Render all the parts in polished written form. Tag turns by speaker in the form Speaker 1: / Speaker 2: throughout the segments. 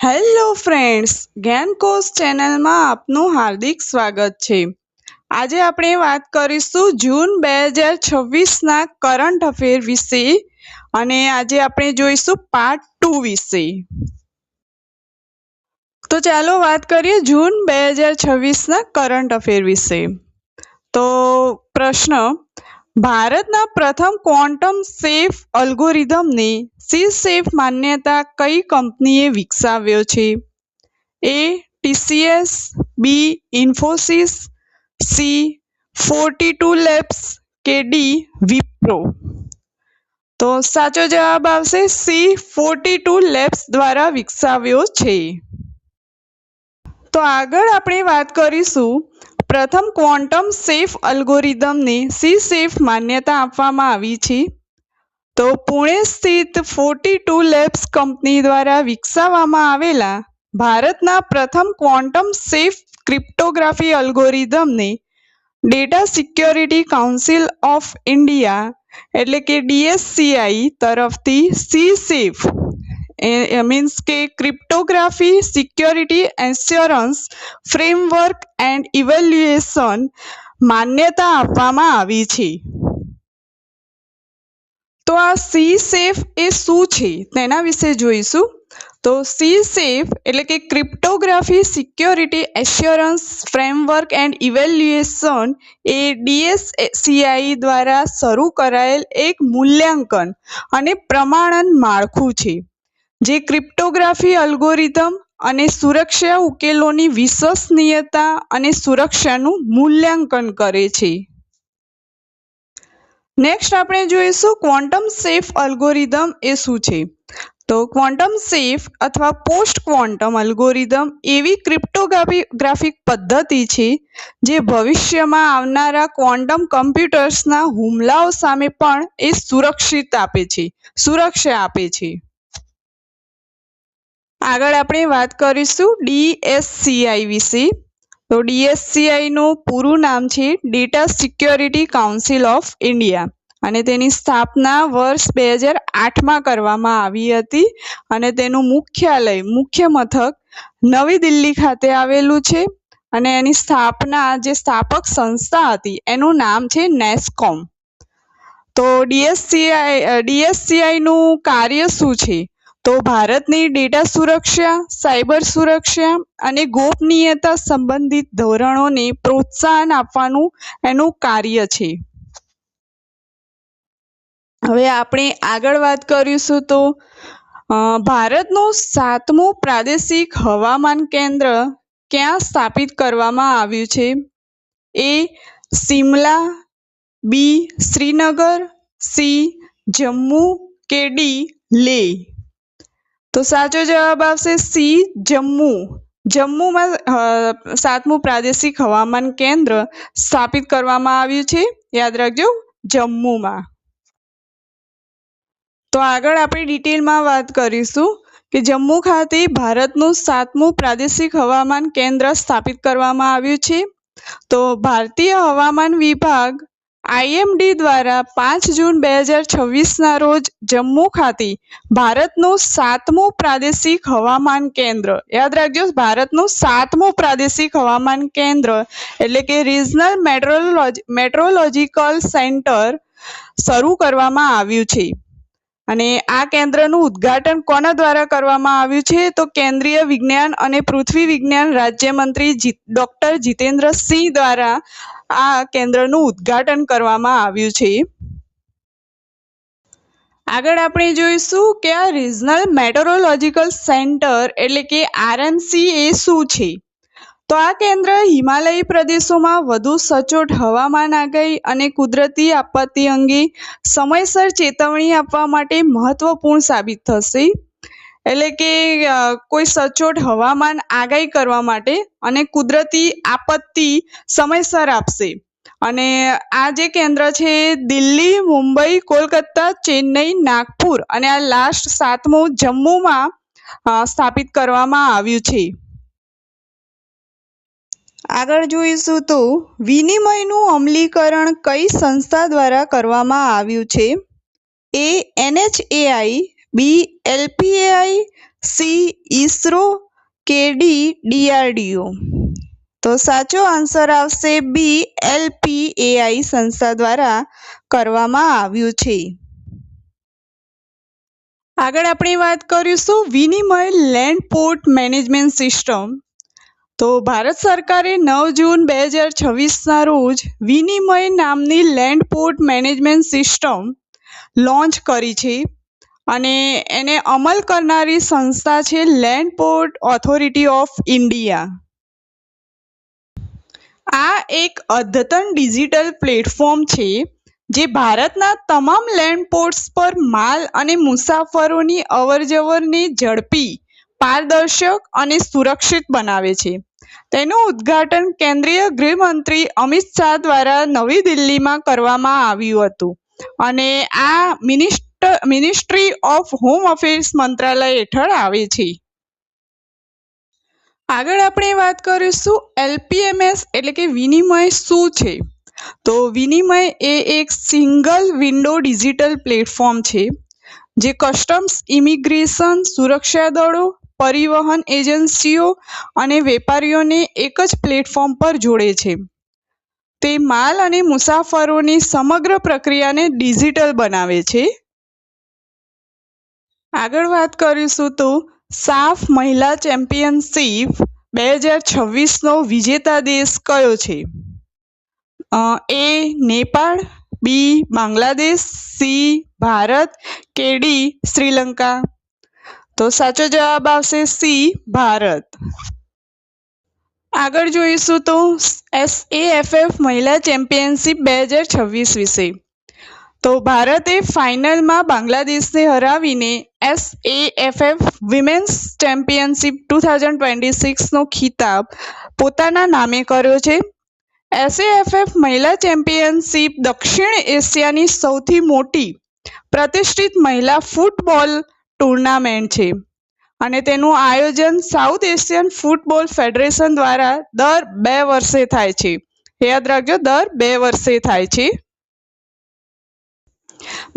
Speaker 1: Hello friends, જ્ઞાનકોશ ચેનલમાં આપનું હાર્દિક સ્વાગત છે। આજે આપણે વાત કરીશું જૂન 2026ના કરંટ અફેર વિશે અને આજે આપણે જોઈશું પાર્ટ 2 વિશે। તો ચાલો વાત કરીએ જૂન 2026ના કરંટ અફેર વિશે। તો પ્રશ્ન, ભારતના પ્રથમ ક્વોન્ટમ સેફ અલ્ગોરિધમને સી-સેફ માન્યતા કઈ કંપનીએ વિકસાવ્યો છે? એ ટીસીએસ, બી ઇન્ફોસિસ, સી 42 લેબ્સ કે ડી વિપ્રો? તો સાચો જવાબ આવશે સી 42 લેબ્સ દ્વારા વિકસાવ્યો છે। તો આગળ આપણે વાત કરીશું પ્રથમ ક્વોન્ટમ સેફ અલ્ગોરિધમને સી-સેફ માન્યતા આપવામાં આવી છે। તો પુણે સ્થિત 42 લેબ્સ કંપની દ્વારા વિકસાવવામાં આવેલા ભારતના પ્રથમ ક્વોન્ટમ સેફ ક્રિપ્ટોગ્રાફી અલ્ગોરિધમને data security council of India એટલે કે DSCI તરફથી સી-સેફ મીન્સ કે cryptography security assurance framework and evaluation માન્યતા આપવામાં આવી છે। તો આ સી-સેફ એ શું છે તેના વિશે જોઈશું। તો સી-સેફ એટલે કે cryptography security assurance framework and evaluation A DSCI દ્વારા શરૂ કરાયેલ એક મૂલ્યાંકન અને પ્રમાણન માળખું છે જે ક્રિપ્ટોગ્રાફી અલ્ગોરિધમ અને સુરક્ષા ઉકેલોની વિશ્વસનીયતા અને સુરક્ષાનું મૂલ્યાંકન કરે છે। નેક્સ્ટ આપણે જોઈશું ક્વોન્ટમ સેફ અલ્ગોરિધમ એ શું છે। તો ક્વોન્ટમ સેફ અથવા પોસ્ટ ક્વોન્ટમ અલ્ગોરિધમ એવી ક્રિપ્ટોગ્રાફિક પદ્ધતિ છે જે ભવિષ્યમાં આવનારા ક્વોન્ટમ કમ્પ્યુટર્સના હુમલાઓ સામે પણ એ સુરક્ષા આપે છે। આગળ આપણે વાત કરીશું DSCI વિશે। તો DSCI નું પૂરું નામ છે data security council of India અને તેની સ્થાપના વર્ષ 2008માં કરવામાં આવી હતી અને તેનું મુખ્ય મથક નવી દિલ્હી ખાતે આવેલું છે અને એની સ્થાપના જે સ્થાપક સંસ્થા હતી એનું નામ છે નેસ્કોમ। તો DSCI નું કાર્ય શું છે? તો ભારતની ડેટા સુરક્ષા, સાયબર સુરક્ષા અને ગોપનીયતા સંબંધિત ધોરણોને પ્રોત્સાહન આપવાનું એનું કાર્ય છે। હવે આપણે આગળ વાત કરીશું તો ભારતનું 7મું પ્રાદેશિક હવામાન કેન્દ્ર ક્યાં સ્થાપિત કરવામાં આવ્યું છે? એ શિમલા, બી શ્રીનગર, સી જમ્મુ કે ડી લેહ? તો સાચો જવાબ આવશે સી જમ્મુમાં 7મું પ્રાદેશિક હવામાન કેન્દ્ર સ્થાપિત કરવામાં આવ્યું છે, યાદ રાખજો જમ્મુમાં। તો આગળ આપણે ડિટેલમાં વાત કરીશું કે જમ્મુ ખાતે ભારતનું 7મું પ્રાદેશિક હવામાન કેન્દ્ર સ્થાપિત કરવામાં આવ્યું છે। તો ભારતીય હવામાન વિભાગ IMD દ્વારા 5 જૂન 2026ના રોજ જમ્મુ ખાતે ભારતનું 7મું પ્રાદેશિક હવામાન કેન્દ્ર, યાદ રાખજો ભારતનું 7મું પ્રાદેશિક હવામાન કેન્દ્ર એટલે કે રિજનલ મેટ્રોલોજીકલ સેન્ટર શરૂ કરવામાં આવ્યું છે અને આ કેન્દ્રનું ઉદ્ઘાટન કોના દ્વારા કરવામાં આવ્યું છે? તો કેન્દ્રીય વિજ્ઞાન અને પૃથ્વી વિજ્ઞાન રાજ્યમંત્રી ડોક્ટર જીતેન્દ્ર સિંહ દ્વારા આ કેન્દ્રનું ઉદ્ઘાટન કરવામાં આવ્યું છે। આગળ આપણે જોઈશું કે આ રિજનલ મેટ્રોલોજીકલ સેન્ટર એટલે કે RMC એ શું છે? તો આ કેન્દ્ર હિમાલયી પ્રદેશોમાં વધુ સચોટ હવામાન આગાહી અને કુદરતી આપત્તિ અંગે સમયસર ચેતવણી આપવા માટે મહત્વપૂર્ણ સાબિત થશે। એટલે કે કોઈ સચોટ હવામાન આગાહી કરવા માટે અને કુદરતી આપત્તિ સમયસર આપશે અને આ જે કેન્દ્ર છે દિલ્હી, મુંબઈ, કોલકાતા, ચેન્નઈ, નાગપુર અને આ લાસ્ટ 7મું જમ્મુમાં સ્થાપિત કરવામાં આવ્યું છે। આગળ જોઈશું તો વિનિમયનું અમલીકરણ કઈ સંસ્થા દ્વારા કરવામાં આવ્યું છે? એ NHAI, બી LPAI, સી ઈસરો, કે ડી DRDO? તો સાચો આન્સર આવશે બી LPAI સંસ્થા દ્વારા કરવામાં આવ્યું છે. આગળ આપણે વાત કરીશું વિનિમય લેન્ડ પોર્ટ મેનેજમેન્ટ સિસ્ટમ. તો ભારત સરકારે 9 જૂન 2026ના રોજ વિનિમય નામની land port management system launch કરી છે અને એને અમલ કરનારી સંસ્થા છે land port authority of India. આ એક અદ્યતન ડિજિટલ પ્લેટફોર્મ છે જે ભારતના તમામ લેન્ડ પોર્ટ્સ પર માલ અને મુસાફરોની અવરજવરને ઝડપી, પારદર્શક અને સુરક્ષિત બનાવે છે. તેનું ઉદ્ઘાટન કેન્દ્રીય ગૃહમંત્રી અમિત શાહ દ્વારા નવી દિલ્હીમાં કરવામાં આવ્યું હતું અને આ મિનિસ્ટ્રી ઓફ હોમ અફેર્સ મંત્રાલય હેઠળ આવે છે. આગળ આપણે વાત કરીશું LPMS એટલે કે વિનિમય શું છે? તો વિનિમય એ એક સિંગલ વિન્ડો ડિજિટલ પ્લેટફોર્મ છે જે કસ્ટમ્સ, ઇમિગ્રેશન, સુરક્ષા દળો, પરિવહન એજન્સીઓ અને વેપારીઓને એક જ પ્લેટફોર્મ પર જોડે છે. તે માલ અને મુસાફરોની સમગ્ર પ્રક્રિયાને ડિજિટલ બનાવે છે. આગળ વાત કરીશું તો સાફ મહિલા ચેમ્પિયનશિપ 2026નો વિજેતા દેશ કયો છે? એ નેપાળ, બી બાંગ્લાદેશ, સી ભારત, કે ડી શ્રીલંકા? તો સાચો જવાબ આવશે સી ભારત. આગળ જોઈશું તો SAFF મહિલા ચેમ્પિયનશિપ 2026 વિશે. તો ભારતે ફાઇનલમાં બાંગ્લાદેશને હરાવીને SAFF વિમેન્સ ચેમ્પિયનશિપ 2026નો ખિતાબ પોતાના નામે કર્યો છે. SAFF મહિલા ચેમ્પિયનશિપ દક્ષિણ એશિયાની સૌથી મોટી પ્રતિષ્ઠિત મહિલા ફૂટબોલ ટુર્નામેન્ટ છે અને તેનું આયોજન સાઉથ એશિયન ફૂટબોલ ફેડરેશન દ્વારા દર 2 વર્ષે થાય છે. યાદ રાખજો, દર 2 વર્ષે થાય છે.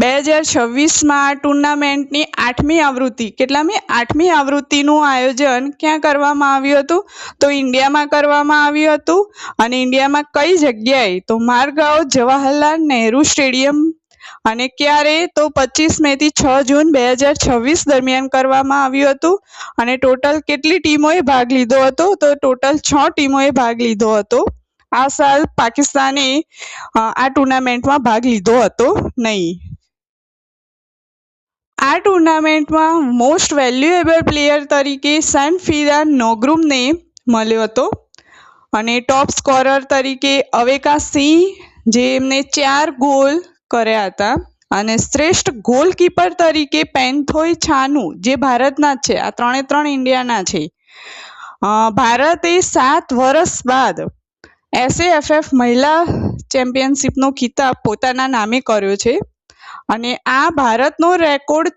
Speaker 1: 2026માં આ ટુર્નામેન્ટની 8મી આવૃત્તિ, કેટલામી? 8મી આવૃત્તિનું આયોજન ક્યાં કરવામાં આવ્યું હતું? તો ઇન્ડિયામાં કરવામાં આવ્યું હતું. અને ઇન્ડિયામાં કઈ જગ્યાએ? તો મારગાંવ જવાહરલાલ નહેરુ સ્ટેડિયમ. અને ક્યારે? તો 25 મે થી 6 જૂન 2026 દરમિયાન કરવામાં આવ્યું હતું. અને ટોટલ કેટલી ટીમોએ ભાગ લીધો હતો? તો ટોટલ 6 ટીમોએ ભાગ લીધો હતો. આ સાલ પાકિસ્તાને આ ટુર્નામેન્ટમાં ભાગ લીધો હતો નહીં. આ ટુર્નામેન્ટમાં મોસ્ટ વેલ્યુએબલ પ્લેયર તરીકે સનફીરાન નોગ્રુમને મળ્યો હતો અને ટોપ સ્કોરર તરીકે અવેકા સિંહ, જેમને 4 ગોલ કર્યા હતા. અને શ્રેષ્ઠ ગોલકીપર તરીકે પેન્થોય છાનુ, જે ભારતના જ છે. આ 3 ઇન્ડિયાના છે. ભારતે 7 વર્ષ બાદ SAFF મહિલા ચેમ્પિયનશિપનો ખિતાબ પોતાના નામે કર્યો છે અને આ ભારતનો રેકોર્ડ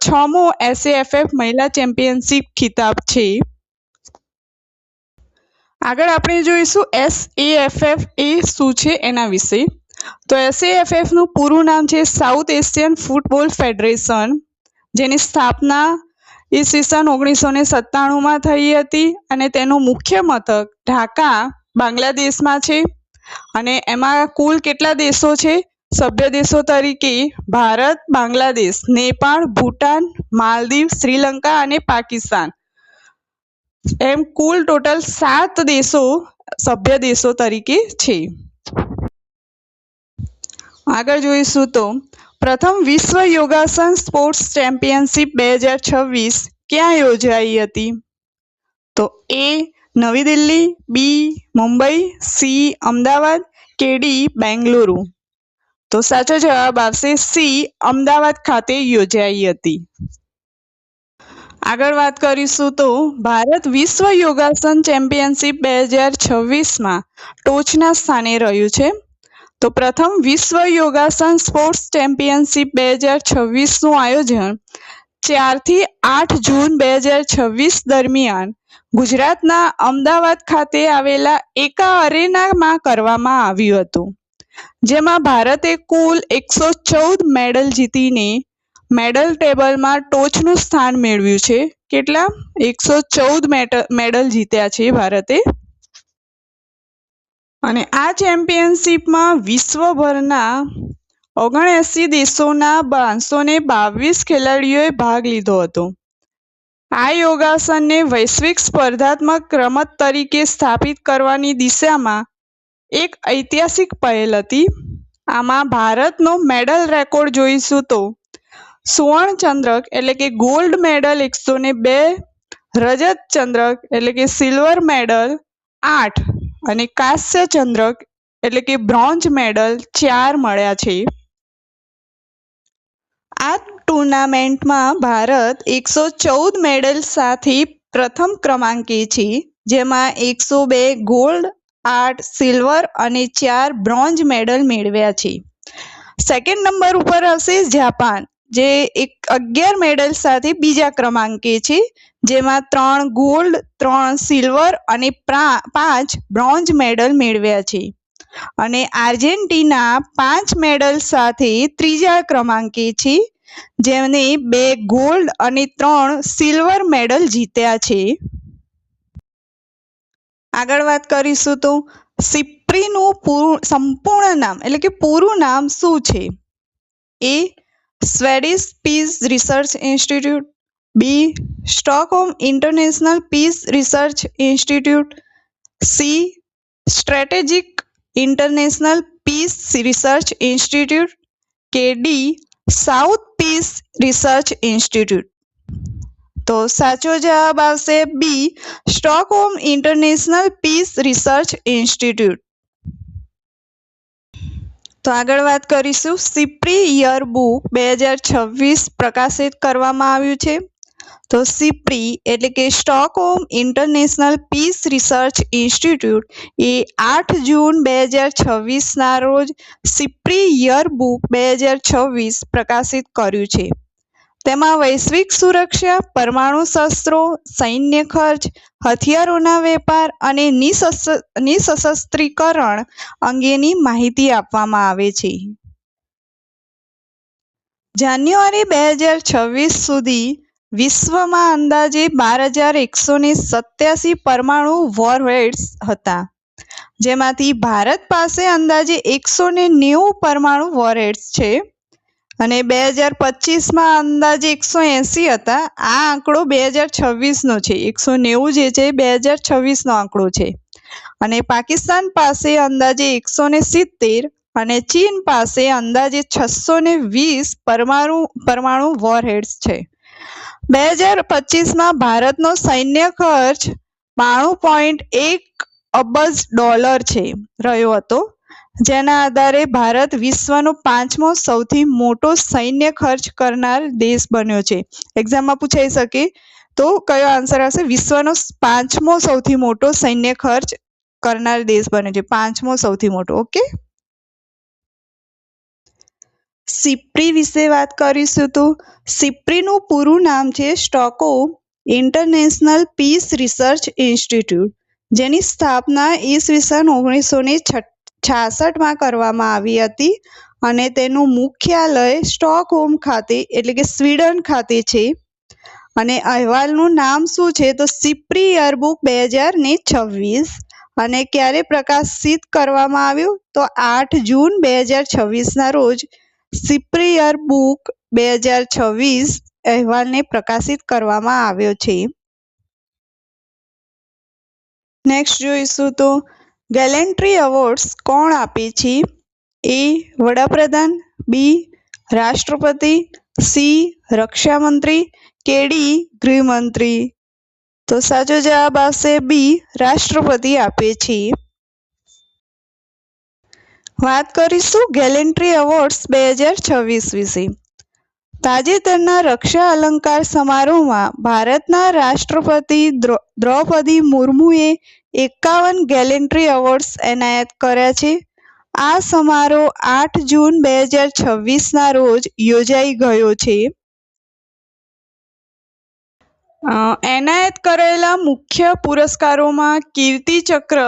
Speaker 1: 6મો SAFF મહિલા ચેમ્પિયનશિપ ખિતાબ છે. આગળ આપણે જોઈશું SAFF એ શું છે એના વિશે. તો SAFF નું પૂરું નામ છે સાઉથ એશિયન ફૂટબોલ ફેડરેશન, જેની સ્થાપના ઈસવીસન 1997માં થઈ હતી અને તેનું મુખ્ય મથક ઢાકા, બાંગ્લાદેશમાં છે. અને એમાં કુલ કેટલા દેશો છે સભ્ય દેશો તરીકે? ભારત, બાંગ્લાદેશ, નેપાળ, ભૂટાન, માલદીવ, શ્રીલંકા અને પાકિસ્તાન. એમ કુલ ટોટલ 7 દેશો સભ્ય દેશો તરીકે છે. આગળ જોઈશું તો પ્રથમ વિશ્વ યોગાસન સ્પોર્ટ્સ ચેમ્પિયનશિપ 2026 ક્યાં યોજાઈ હતી? તો એ નવી દિલ્હી, બી મુંબઈ, સી અમદાવાદ, કે ડી બેંગલુરુ? તો સાચો જવાબ આવશે સી અમદાવાદ ખાતે યોજાઈ હતી. આગળ વાત કરીશું તો ભારત વિશ્વ યોગાસન ચેમ્પિયનશિપ 2026માં ટોચના સ્થાને રહ્યું છે. તો પ્રથમ વિશ્વ યોગાસન સ્પોર્ટ્સ ચેમ્પિયનશિપ 2026નું આયોજન 4 થી 8 જૂન 2026 દરમિયાન ગુજરાતના અમદાવાદ ખાતે આવેલા એકા અરેનામાં કરવામાં આવ્યું હતું, જેમાં ભારતે કુલ 114 મેડલ જીતીને મેડલ ટેબલમાં ટોચનું સ્થાન મેળવ્યું છે. કેટલા? 114 મેડલ જીત્યા છે ભારતે. અને આ ચેમ્પિયનશિપમાં વિશ્વભરના 79 દેશોના 222 ખેલાડીઓએ ભાગ લીધો હતો. આ યોગાસનને વૈશ્વિક સ્પર્ધાત્મક રમત તરીકે સ્થાપિત કરવાની દિશામાં એક ઐતિહાસિક પહેલ હતી. આમાં ભારતનો મેડલ રેકોર્ડ જોઈશું તો સુવર્ણ ચંદ્રક એટલે કે ગોલ્ડ મેડલ 102, રજત ચંદ્રક એટલે કે સિલ્વર મેડલ 8 અને કાંસ્ય ચંદ્રક એટલે કે બ્રોન્ઝ મેડલ 4 મળ્યા છે. આ ટુર્નામેન્ટમાં ભારત 114 મેડલ સાથે પ્રથમ ક્રમાંકે છે, જેમાં 102 ગોલ્ડ, 8 સિલ્વર અને 4 બ્રોન્ઝ મેડલ મેળવ્યા છે. સેકન્ડ નંબર ઉપર હશે જાપાન, જે 11 મેડલ સાથે બીજા ક્રમાંકે છે, જેમાં 3 ગોલ્ડ, 3 સિલ્વર અને 5 બ્રોન્ઝ મેડલ મેળવ્યા છે. અને આર્જેન્ટિના 5 મેડલ સાથે ત્રીજા ક્રમાંકે છે, જેમને 2 ગોલ્ડ અને 3 સિલ્વર મેડલ જીત્યા છે. આગળ વાત કરીશું તો સિપ્રીનું સંપૂર્ણ નામ એટલે કે પૂરું નામ શું છે? A. Swedish peace research institute, B. Stockholm international piece research institute, C. Strategic international piece research institute કે D. South peace research institute. તો સાચો જવાબ આવશે B. Stockholm international piece research institute. તો આગળ વાત કરીશું સિપ્રી યરબુક 2026 પ્રકાશિત કરવામાં આવ્યું છે. તો સિપ્રી એટલે કે Stockholm international piece research institute એ 8 જૂન 2026ના રોજ સિપ્રી યરબુક 2026 પ્રકાશિત કર્યું છે. તેમાં વૈશ્વિક સુરક્ષા, પરમાણુ શસ્ત્રો, સૈન્ય ખર્ચ, હથિયારોના વેપાર અને નિઃશસ્ત્રીકરણ અંગેની માહિતી આપવામાં આવે છે. જાન્યુઆરી 2026 સુધી વિશ્વમાં અંદાજે 12,187 પરમાણુ વોરહેડ્સ હતા, જેમાંથી ભારત પાસે અંદાજે 190 પરમાણુ વોરહેડ્સ છે અને 2025માં અંદાજે 180 હતા. આ આંકડો 2026નો છે. 190 જે છે 2026નો આંકડો છે. અને પાકિસ્તાન પાસે અંદાજે 170 અને ચીન પાસે અંદાજે 620 પરમાણુ વોરહેડ્સ છે. 2025માં ભારતનો સૈન્ય ખર્ચ $92.1 અબજ છે રહ્યો હતો, જેના આધારે ભારત વિશ્વનો 5મો સૌથી મોટો સૈન્ય ખર્ચ કરનાર દેશ બન્યો છે. એક્ઝામમાં પૂછાઈ શકે તો કયો આન્સર આવશે? વિશ્વનો 5મો સૌથી મોટો સૈન્ય ખર્ચ કરનાર દેશ બન્યો છે. 5મો સૌથી મોટો. ઓકે. સિપ્રી વિશે વાત કરીશું તો સિપ્રીનું પૂરું નામ છે Stockholm international piece research Institute, જેની સ્થાપના ઈસવીસન 1966માં કરવામાં આવી હતી અને તેનું મુખ્યાલય સ્ટોકહોમ ખાતે એટલે કે સ્વીડન ખાતે છે. અને અહેવાલનું નામ શું છે? તો સિપ્રી યરબુક 2026. અને ક્યારે પ્રકાશિત કરવામાં આવ્યું? તો 8 જૂન 2026ના રોજ સિપ્રી યરબુક 2026 અહેવાલને પ્રકાશિત કરવામાં આવ્યો છે. નેક્સ્ટ જોઈશું તો ગેલેન્ટ્રી એવોર્ડ્સ કોણ આપે છે? એ. વડાપ્રધાન, બી. રાષ્ટ્રપતિ, સી. રક્ષામંત્રી કે ડી. ગૃહમંત્રી. તો સાચો જવાબ આવશે બી. રાષ્ટ્રપતિ આપે છે. વાત કરીશું ગેલેન્ટ્રી એવોર્ડ્સ 2026 વિશે. તાજેતરના રક્ષા અલંકાર સમારોહમાં ભારતના રાષ્ટ્રપતિ દ્રૌપદી મુર્મુએ 51 ગેલેન્ટ્રી એવોર્ડ્સ એનાયત કર્યા છે. આ સમારોહ 8 જૂન 2026ના રોજ યોજાઈ ગયો છે. એનાયત કરેલા મુખ્ય પુરસ્કારોમાં કીર્તિ ચક્ર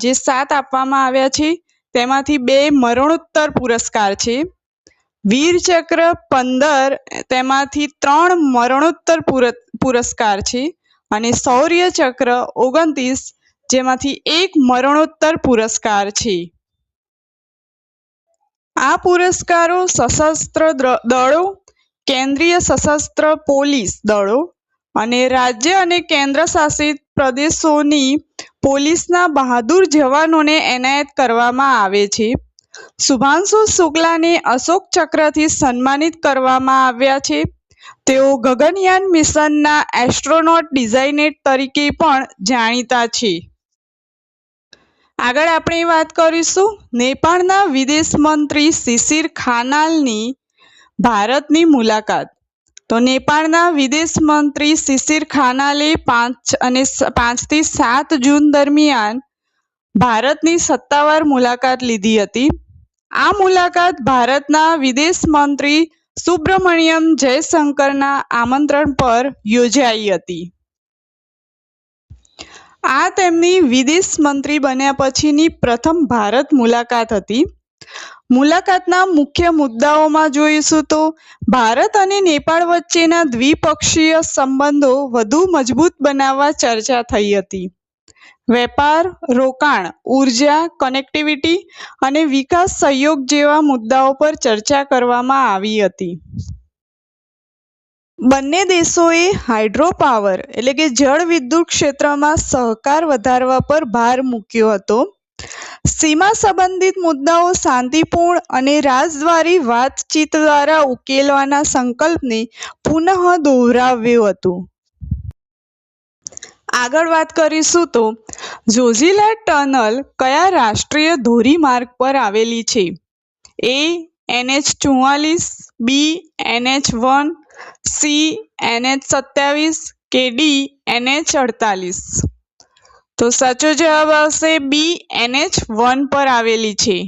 Speaker 1: જે 7 આપવામાં આવ્યા છે, તેમાંથી 2 મરણોત્તર પુરસ્કાર છે. વીરચક્ર 15, તેમાંથી 3 મરણોત્તર પુરસ્કાર છે અને શૌર્ય ચક્ર 29, જેમાંથી 1 મરણોત્તર પુરસ્કાર છે. આ પુરસ્કારો સશસ્ત્ર દળો, કેન્દ્રીય સશસ્ત્ર પોલીસ દળો અને રાજ્ય અને કેન્દ્ર શાસિત પ્રદેશોની પોલીસના બહાદુર જવાનોને એનાયત કરવામાં આવે છે. શુભાંશુ શુક્લાને અશોક ચક્રથી સન્માનિત કરવામાં આવ્યા છે. તેઓ ગગનયાન મિશનના એસ્ટ્રોનોટ ડિઝાઇનેટ તરીકે પણ જાણીતા છે. આગળ આપણે વાત કરીશું નેપાળના વિદેશ મંત્રી શિશિર ખાનાલની ભારતની મુલાકાત. તો નેપાળના વિદેશ મંત્રી શિશિર ખાનાલે 5 થી 7 જૂન દરમિયાન ભારતની સત્તાવાર મુલાકાત લીધી હતી. આ મુલાકાત ભારતના વિદેશ મંત્રી સુબ્રમણ્યમ જયશંકરના આમંત્રણ પર યોજાઈ હતી. આ તેમની વિદેશ મંત્રી બન્યા પછીની પ્રથમ ભારત મુલાકાત હતી. મુલાકાતના મુખ્ય મુદ્દાઓમાં જોઈશું તો ભારત અને નેપાળ વચ્ચેના દ્વિપક્ષીય સંબંધો વધુ મજબૂત બનાવવા ચર્ચા થઈ હતી. વેપાર, રોકાણ, ઉર્જા, કનેક્ટિવિટી અને વિકાસ સહયોગ જેવા મુદ્દાઓ પર ચર્ચા કરવામાં આવી હતી. બંને દેશોએ હાઇડ્રો પાવર એટલે કે જળ વિદ્યુત ક્ષેત્રમાં સહકાર વધારવા પર ભાર મૂક્યો હતો. સીમા સંબંધિત મુદ્દાઓ શાંતિપૂર્ણ અને રાજદ્વારી વાતચીત દ્વારા ઉકેલવાના સંકલ્પને પુનઃ દોહરાવ્યું હતું. આગળ વાત કરીશું તો જોજિલા ટનલ કયા રાષ્ટ્રીય ધોરીમાર્ગ પર આવેલી છે? એ NH44, બી NH1, સી NH27 કે ડી NH48? તો સાચો જવાબ આવશે બી NH1 પર આવેલી છે.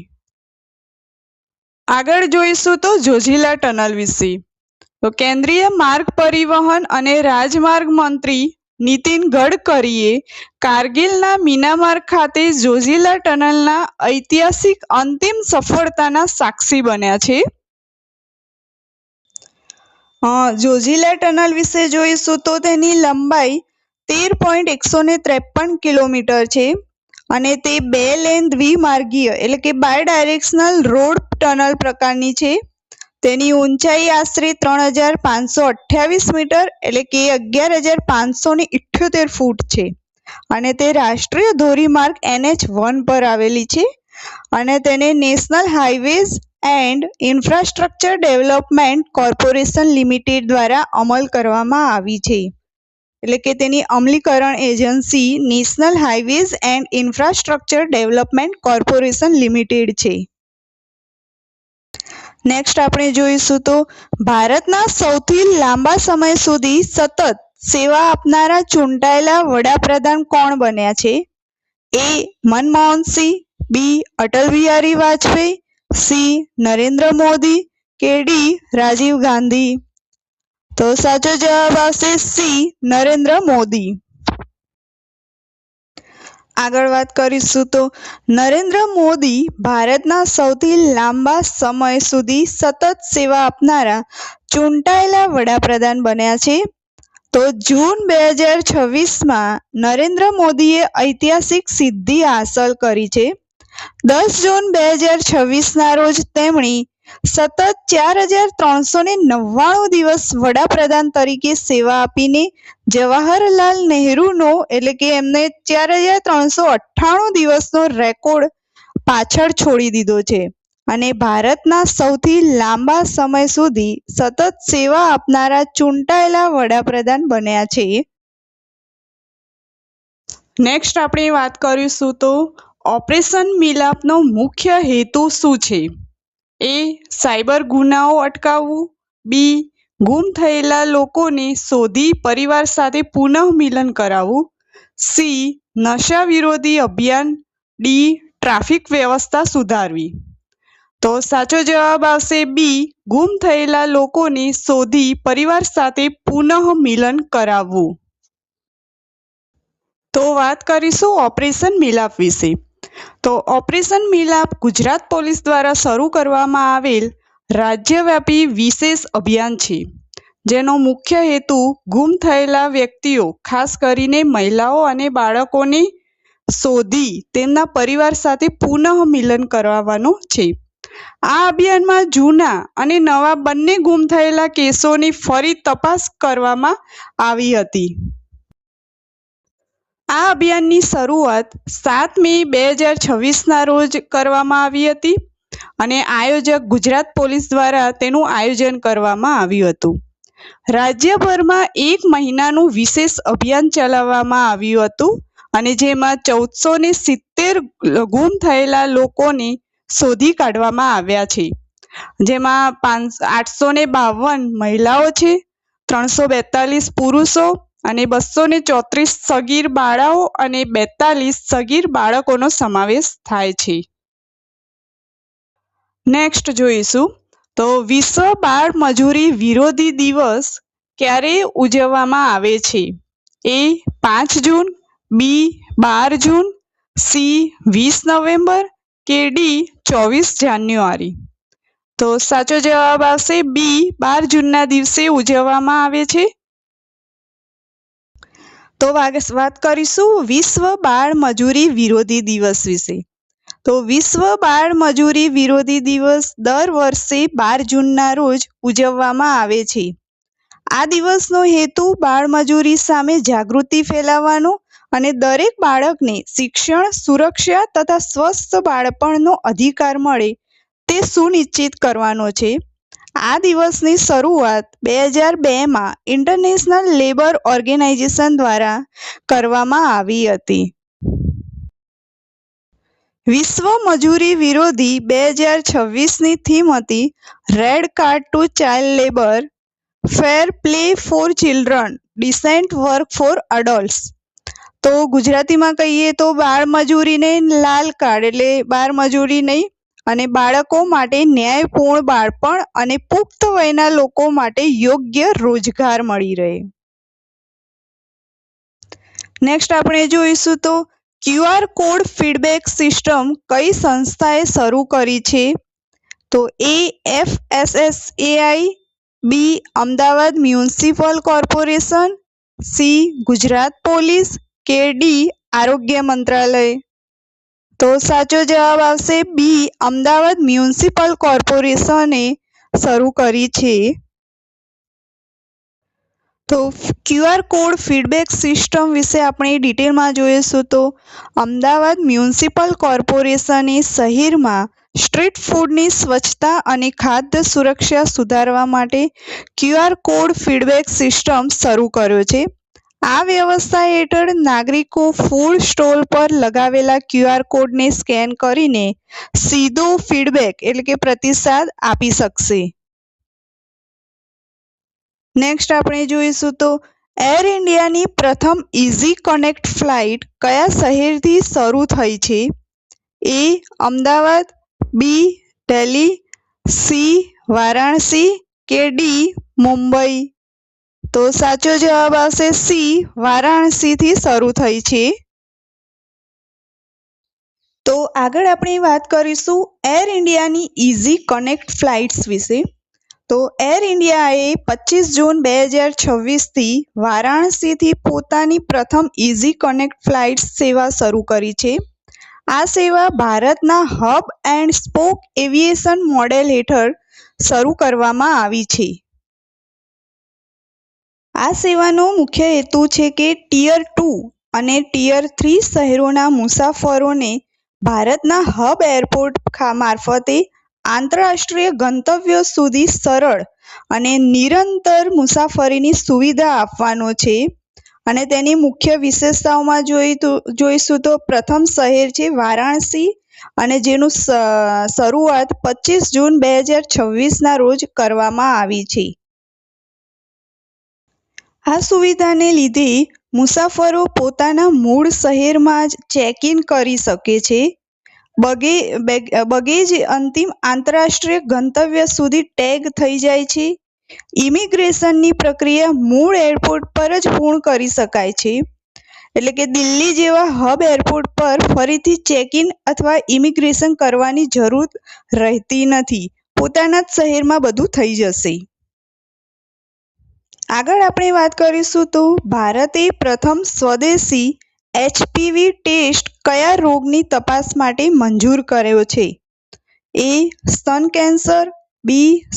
Speaker 1: આગળ જોઈશું તો જોજિલા ટનલ વિશે. તો કેન્દ્રીય માર્ગ પરિવહન અને રાજમાર્ગ મંત્રી નીતિન ગડકરીએ કારગિલના મીનામાર્ગ ખાતે જોજિલા ટનલના ઐતિહાસિક અંતિમ સફળતાના સાક્ષી બન્યા છે. જોજિલા ટનલ વિશે જોઈશું તો તેની લંબાઈ 13.153 કિલોમીટર છે અને તે 2 લેન દ્વિમાર્ગીય એટલે કે બાયડાયરેક્શનલ રોડ ટનલ પ્રકારની છે. તેની ઊંચાઈ આશરે 3528 મીટર એટલે કે 11,578 ફૂટ છે અને તે રાષ્ટ્રીય ધોરીમાર્ગ NH1 પર આવેલી છે અને તેને national highways and infrastructure development corporation limited દ્વારા અમલ કરવામાં આવી છે. એટલે કે તેની અમલીકરણ agency national highways and infrastructure development corporation limited છે. નેક્સ્ટ આપણે જોઈશું તો ભારતના સૌથી લાંબા સમય સુધી સતત સેવા આપનારા ચૂંટાયેલા વડાપ્રધાન કોણ બન્યા છે? એ મનમોહન સિંહ, બી અટલ બિહારી વાજપેયી, સી નરેન્દ્ર મોદી કે ડી રાજીવ ગાંધી? તો સાચો જવાબ આવશે સી નરેન્દ્ર મોદી. આગળ વાત કરીશું તો નરેન્દ્ર મોદી ભારતના સૌથી લાંબા સમય સુધી સતત સેવા આપનારા ચૂંટાયેલા વડાપ્રધાન બન્યા છે. તો જૂન 2026માં નરેન્દ્ર મોદીએ ઐતિહાસિક સિદ્ધિ હાંસલ કરી છે. 10 જૂન 2026ના રોજ તેમણે સતત 4,399 દિવસ વડાપ્રધાન તરીકે સેવા આપીને જવાહરલાલ નહેરુનો એટલે કે એમને 4,398 દિવસનો રેકોર્ડ પાછળ છોડી દીધો છે અને ભારતના સૌથી લાંબા સમય સુધી સતત સેવા આપનારા ચૂંટાયેલા વડાપ્રધાન બન્યા છે. નેક્સ્ટ આપણે વાત કરીશું તો ઓપરેશન મિલાપનો મુખ્ય હેતુ શું છે? એ સાયબર ગુનાઓ અટકાવવું, બી ગુમ થયેલા લોકોને શોધી પરિવાર સાથે પુનઃ મિલન કરાવવું, સી નશા વિરોધી અભિયાન, ડી ટ્રાફિક વ્યવસ્થા સુધારવી? તો સાચો જવાબ આવશે બી ગુમ થયેલા લોકોને શોધી પરિવાર સાથે પુનઃ મિલન કરાવવું. તો વાત કરીશું ઓપરેશન મિલાપ વિશે. તો ઓપરેશન મિલાપ ગુજરાત પોલીસ દ્વારા શરૂ કરવામાં આવેલ રાજ્યવ્યાપી વિશેષ અભિયાન છે, જેનો મુખ્ય હેતુ ગુમ થયેલા વ્યક્તિઓ, ખાસ કરીને મહિલાઓ અને બાળકોને શોધી તેમના પરિવાર સાથે પુનઃ મિલન કરાવવાનો છે. આ અભિયાનમાં જૂના અને નવા બંને ગુમ થયેલા કેસોની ફરી તપાસ કરવામાં આવી હતી. આ અભિયાનની શરૂઆત 7 મે 2026ના રોજ કરવામાં આવી હતી અને આયોજક ગુજરાત પોલીસ દ્વારા તેનું આયોજન કરવામાં આવ્યું હતું. રાજ્યભરમાં 1 મહિનાનું વિશેષ અભિયાન ચલાવવામાં આવ્યું હતું અને જેમાં 1470 ગુમ થયેલા લોકોને શોધી કાઢવામાં આવ્યા છે, જેમાં 852 મહિલાઓ છે, 342 પુરુષો અને 234 સગીર બાળાઓ અને 42 સગીર બાળકોનો સમાવેશ થાય છે. નેક્સ્ટ જોઈશું તો વિશ્વ બાળ મજૂરી વિરોધી દિવસ ક્યારે ઉજવવામાં આવે છે? એ 5 જૂન, બી 12 જૂન, સી 20 નવેમ્બર કે ડી 24 જાન્યુઆરી. તો સાચો જવાબ આવશે બી 12 જૂનના દિવસે ઉજવવામાં આવે છે. તો વાત કરીશું વિશ્વ બાળ મજૂરી વિરોધી દિવસ વિશે. તો વિશ્વ બાળ મજૂરી વિરોધી દિવસ દર વર્ષે 12 જૂનના રોજ ઉજવવામાં આવે છે. આ દિવસનો હેતુ બાળમજૂરી સામે જાગૃતિ ફેલાવવાનો અને દરેક બાળકને શિક્ષણ, સુરક્ષા તથા સ્વસ્થ બાળપણનો અધિકાર મળે તે સુનિશ્ચિત કરવાનો છે. આ દિવસની શરૂઆત 2002માં ઇન્ટરનેશનલ લેબર ઓર્ગેનાઇઝેશન દ્વારા કરવામાં આવી હતી. વિશ્વ મજૂરી વિરોધી 2026ની થીમ હતી red card to child labour, fair play for children, decent work for adults. તો ગુજરાતીમાં કહીએ તો બાળમજૂરીને લાલ કાર્ડ એટલે બાળમજૂરી નહીં અને બાળકો માટે ન્યાયપૂર્ણ બાળપણ અને પુખ્ત વયના લોકો માટે યોગ્ય રોજગાર મળી રહે. નેક્સ્ટ આપણે જોઈશું તો QR કોડ ફીડબેક સિસ્ટમ કઈ સંસ્થાએ શરૂ કરી છે? તો A FSSAI, B Ahmedabad municipal corporation, C Gujarat police કે ડી આરોગ્ય મંત્રાલય. તો સાચો જવાબ આવશે બી અમદાવાદ મ્યુનિસિપલ કોર્પોરેશને શરૂ કરી છે. તો QR કોડ ફીડબેક સિસ્ટમ વિશે આપણે ડિટેલમાં જોઈશું તો અમદાવાદ મ્યુનિસિપલ કોર્પોરેશને શહેરમાં સ્ટ્રીટ ફૂડની સ્વચ્છતા અને ખાદ્ય સુરક્ષા સુધારવા માટે QR કોડ ફીડબેક સિસ્ટમ શરૂ કર્યો છે. આ વ્યવસ્થા હેઠળ નાગરિકો ફૂડ સ્ટોલ પર લગાવેલા QR કોડને સ્કેન કરીને સીધો ફીડબેક એટલે કે પ્રતિસાદ આપી શકશે. નેક્સ્ટ આપણે જોઈશું તો એર ઇન્ડિયાની પ્રથમ ઇઝી કનેક્ટ ફ્લાઇટ કયા શહેરથી શરૂ થઈ છે? એ અમદાવાદ, બી દિલ્હી, સી વારાણસી કે ડી મુંબઈ. તો સાચો જવાબ આવશે સી વારાણસીથી શરૂ થઈ છે. તો આગળ આપણે વાત કરીશું એર ઇન્ડિયાની ઇઝી કનેક્ટ ફ્લાઇટ્સ વિશે. તો એર ઇન્ડિયાએ 25 જૂન 2026થી વારાણસીથી પોતાની પ્રથમ ઇઝી કનેક્ટ ફ્લાઇટ સેવા શરૂ કરી છે. આ સેવા ભારતના hub and spoke aviation model હેઠળ શરૂ કરવામાં આવી છે. આ સેવાનો મુખ્ય હેતુ છે કે ટિયર 2 અને ટિયર 3 શહેરોના મુસાફરોને ભારતના હબ એરપોર્ટ મારફતે આંતરરાષ્ટ્રીય ગંતવ્યો સુધી સરળ અને નિરંતર મુસાફરીની સુવિધા આપવાનો છે. અને તેની મુખ્ય વિશેષતાઓમાં જોઈશું તો પ્રથમ શહેર છે વારાણસી અને જેનું શરૂઆત 25 જૂન 2026ના રોજ કરવામાં આવી છે. આ સુવિધાને લીધે મુસાફરો પોતાના મૂળ શહેરમાં જ ચેક ઇન કરી શકે છે. બગેજ અંતિમ આંતરરાષ્ટ્રીય ગંતવ્ય સુધી ટેગ થઈ જાય છે. ઇમિગ્રેશનની પ્રક્રિયા મૂળ એરપોર્ટ પર જ પૂર્ણ કરી શકાય છે. એટલે કે દિલ્હી જેવા હબ એરપોર્ટ પર ફરીથી ચેક ઇન અથવા ઇમિગ્રેશન કરવાની જરૂર રહેતી નથી. પોતાના જ શહેરમાં બધું થઈ જશે. આગળ આપણે વાત કરીશું તો ભારતે પ્રથમ સ્વદેશી HPV ટેસ્ટ કયા રોગની તપાસ માટે મંજૂર કર્યો છે? A. સ્તન cancer, B.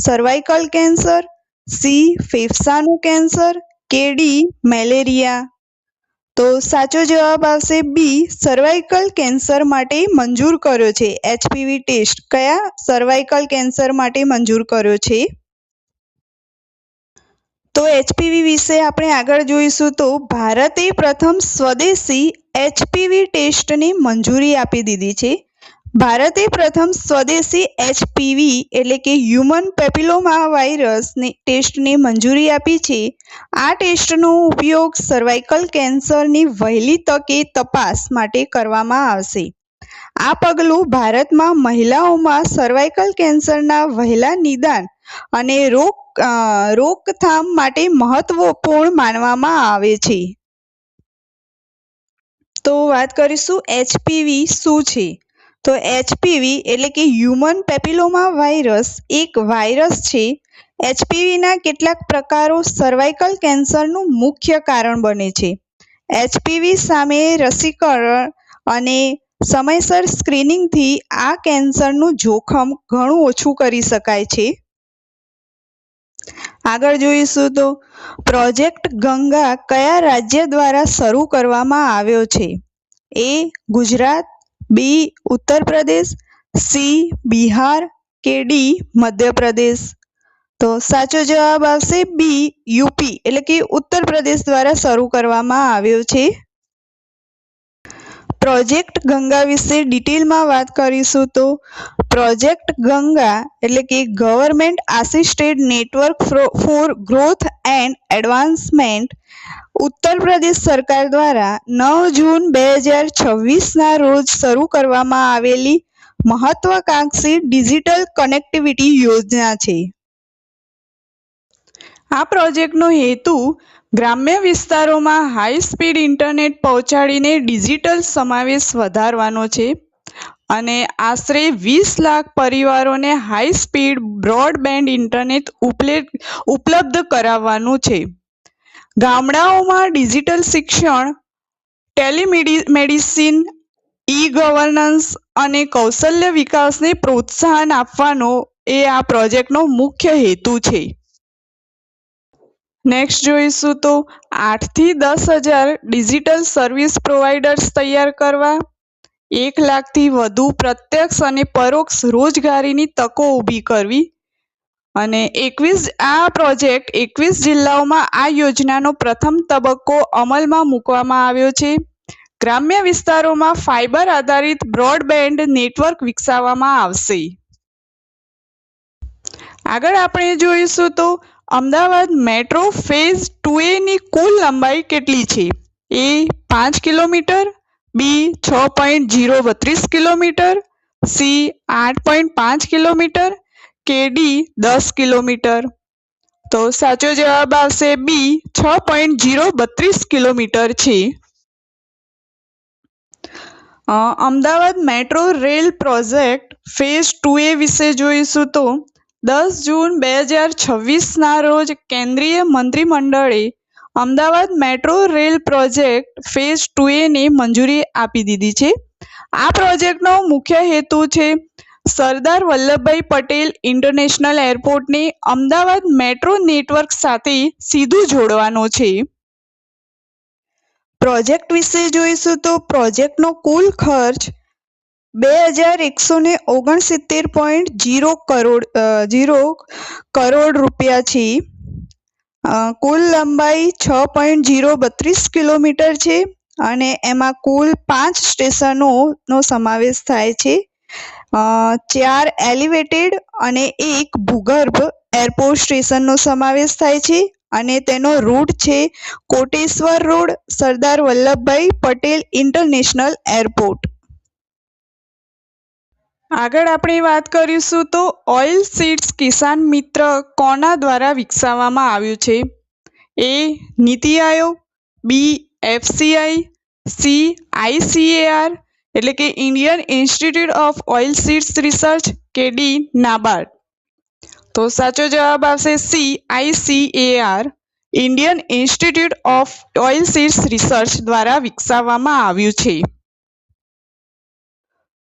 Speaker 1: Cervical cancer, C. ફેફસાનું કેન્સર કે D. મેલેરિયા. તો સાચો જવાબ આવશે B. સર્વાઇકલ કેન્સર માટે મંજૂર કર્યો છે. HPV ટેસ્ટ કયા સર્વાઇકલ કેન્સર માટે મંજૂર કર્યો છે? તો HPV વિશે આપણે આગળ જોઈશું તો ભારતે પ્રથમ સ્વદેશી HPV ટેસ્ટને મંજૂરી આપી દીધી છે. ભારતે પ્રથમ સ્વદેશી HPV એટલે કે હ્યુમન પેપિલોમા વાયરસની ટેસ્ટને મંજૂરી આપી છે. આ ટેસ્ટનો ઉપયોગ સર્વાઇકલ કેન્સરની વહેલી તકે તપાસ માટે કરવામાં આવશે. આ પગલું ભારતમાં મહિલાઓમાં સર્વાઇકલ કેન્સરના વહેલા નિદાન અને રોકથામ માટે મહત્વપૂર્ણ માનવામાં આવે છે. તો વાત કરીશું HPV શું છે? તો HPV એટલે કે હ્યુમન પેપિલોમા વાયરસ એક વાયરસ છે. HPVના કેટલાક પ્રકારો સર્વાઇકલ કેન્સરનું મુખ્ય કારણ બને છે. HPV સામે રસીકરણ અને સમયસર સ્ક્રીનિંગથી આ કેન્સરનું જોખમ ઘણું ઓછું કરી શકાય છે. આગળ જોઈશું તો પ્રોજેક્ટ ગંગા કયા રાજ્ય દ્વારા શરૂ કરવામાં આવ્યો છે? A. Gujarat, B. Uttar Pradesh, C. Bihar કે D. મધ્યપ્રદેશ. તો સાચો જવાબ આવશે B. યુપી એટલે કે ઉત્તર પ્રદેશ દ્વારા શરૂ કરવામાં આવ્યો છે. પ્રોજેક્ટ ગંગા વિશે ડિટેલમાં વાત કરીશું તો પ્રોજેક્ટ ગંગા એટલે કે government assisted network four growth and advancement Uttar Pradesh સરકાર દ્વારા 9 જૂન 2026ના રોજ શરૂ કરવામાં આવેલી મહત્વાકાંક્ષી ડિજિટલ કનેક્ટિવિટી યોજના છે. આ પ્રોજેક્ટનો હેતુ ગ્રામ્ય વિસ્તારોમાં હાઈ સ્પીડ ઇન્ટરનેટ પહોંચાડીને ડિજિટલ સમાવેશ વધારવાનો છે અને આશરે 20 લાખ પરિવારોને હાઈ સ્પીડ બ્રોડબેન્ડ ઇન્ટરનેટ ઉપલબ્ધ કરાવવાનું છે. ગામડાઓમાં ડિજિટલ શિક્ષણ, ટેલિમેડિસિન, ઈ-ગવર્નન્સ અને કૌશલ્ય વિકાસને પ્રોત્સાહન આપવાનો એ આ પ્રોજેક્ટનો મુખ્ય હેતુ છે. નેક્સ્ટ જોઈશું તો 8 થી 10,000 ડિજિટલ સર્વિસ પ્રોવાઇડર્સ તૈયાર કરવા, 1 લાખથી વધુ પ્રત્યક્ષ અને પરોક્ષ રોજગારીની તકો ઊભી કરવી અને આ પ્રોજેક્ટ 21 જિલ્લાઓમાં આ યોજનાનો પ્રથમ તબક્કો અમલમાં મૂકવામાં આવ્યો છે. ગ્રામ્ય વિસ્તારોમાં ફાઇબર આધારિત બ્રોડબેન્ડ નેટવર્ક વિકસાવવામાં આવશે. આગળ આપણે જોઈશું તો અમદાવાદ મેટ્રો ફેઝ 2A ની કુલ લંબાઈ કેટલી છે? A. 5 kilometre, B. 6.032 kilometre, C. 8.5 kilometre કે D. 10 કિલોમીટર. તો સાચો જવાબ આવશે B. 6.032 કિલોમીટર છે. Ahmedabad metro rail project phase 2A વિશે જોઈશું તો 10 જૂન 2026ના રોજ કેન્દ્રીય મંત્રીમંડળે Ahmedabad metro rail project phase 2A ને મંજૂરી આપી દીધી છે. આ પ્રોજેક્ટનો મુખ્ય હેતુ છે સરદાર વલ્લભભાઈ પટેલ ઇન્ટરનેશનલ એરપોર્ટને અમદાવાદ મેટ્રો નેટવર્ક સાથે સીધું જોડવાનો છે. પ્રોજેક્ટ વિશે જોઈશું તો પ્રોજેક્ટનો કુલ ખર્ચ 2,169.0 કરોડ રૂપિયા છે. કુલ લંબાઈ 6.032 કિલોમીટર છે અને એમાં કુલ 5 સ્ટેશનોનો સમાવેશ થાય છે. 4 એલિવેટેડ અને 1 ભૂગર્ભ એરપોર્ટ સ્ટેશનનો સમાવેશ થાય છે અને તેનો રૂટ છે કોટેશ્વર રોડ, સરદાર વલ્લભભાઈ પટેલ ઇન્ટરનેશનલ એરપોર્ટ. આગળ આપણે વાત કરીશું તો ઓઇલ સીડ્સ કિસાન મિત્ર કોના દ્વારા વિકસાવવામાં આવ્યું છે? A. NITI Aayog, B. FCI, C. ICAR એટલે કે Indian institute of oil seeds research કે D. નાબાર્ડ. તો સાચો જવાબ આવશે C, ICAR, Indian institute of oilseeds research દ્વારા વિકસાવવામાં આવ્યું છે.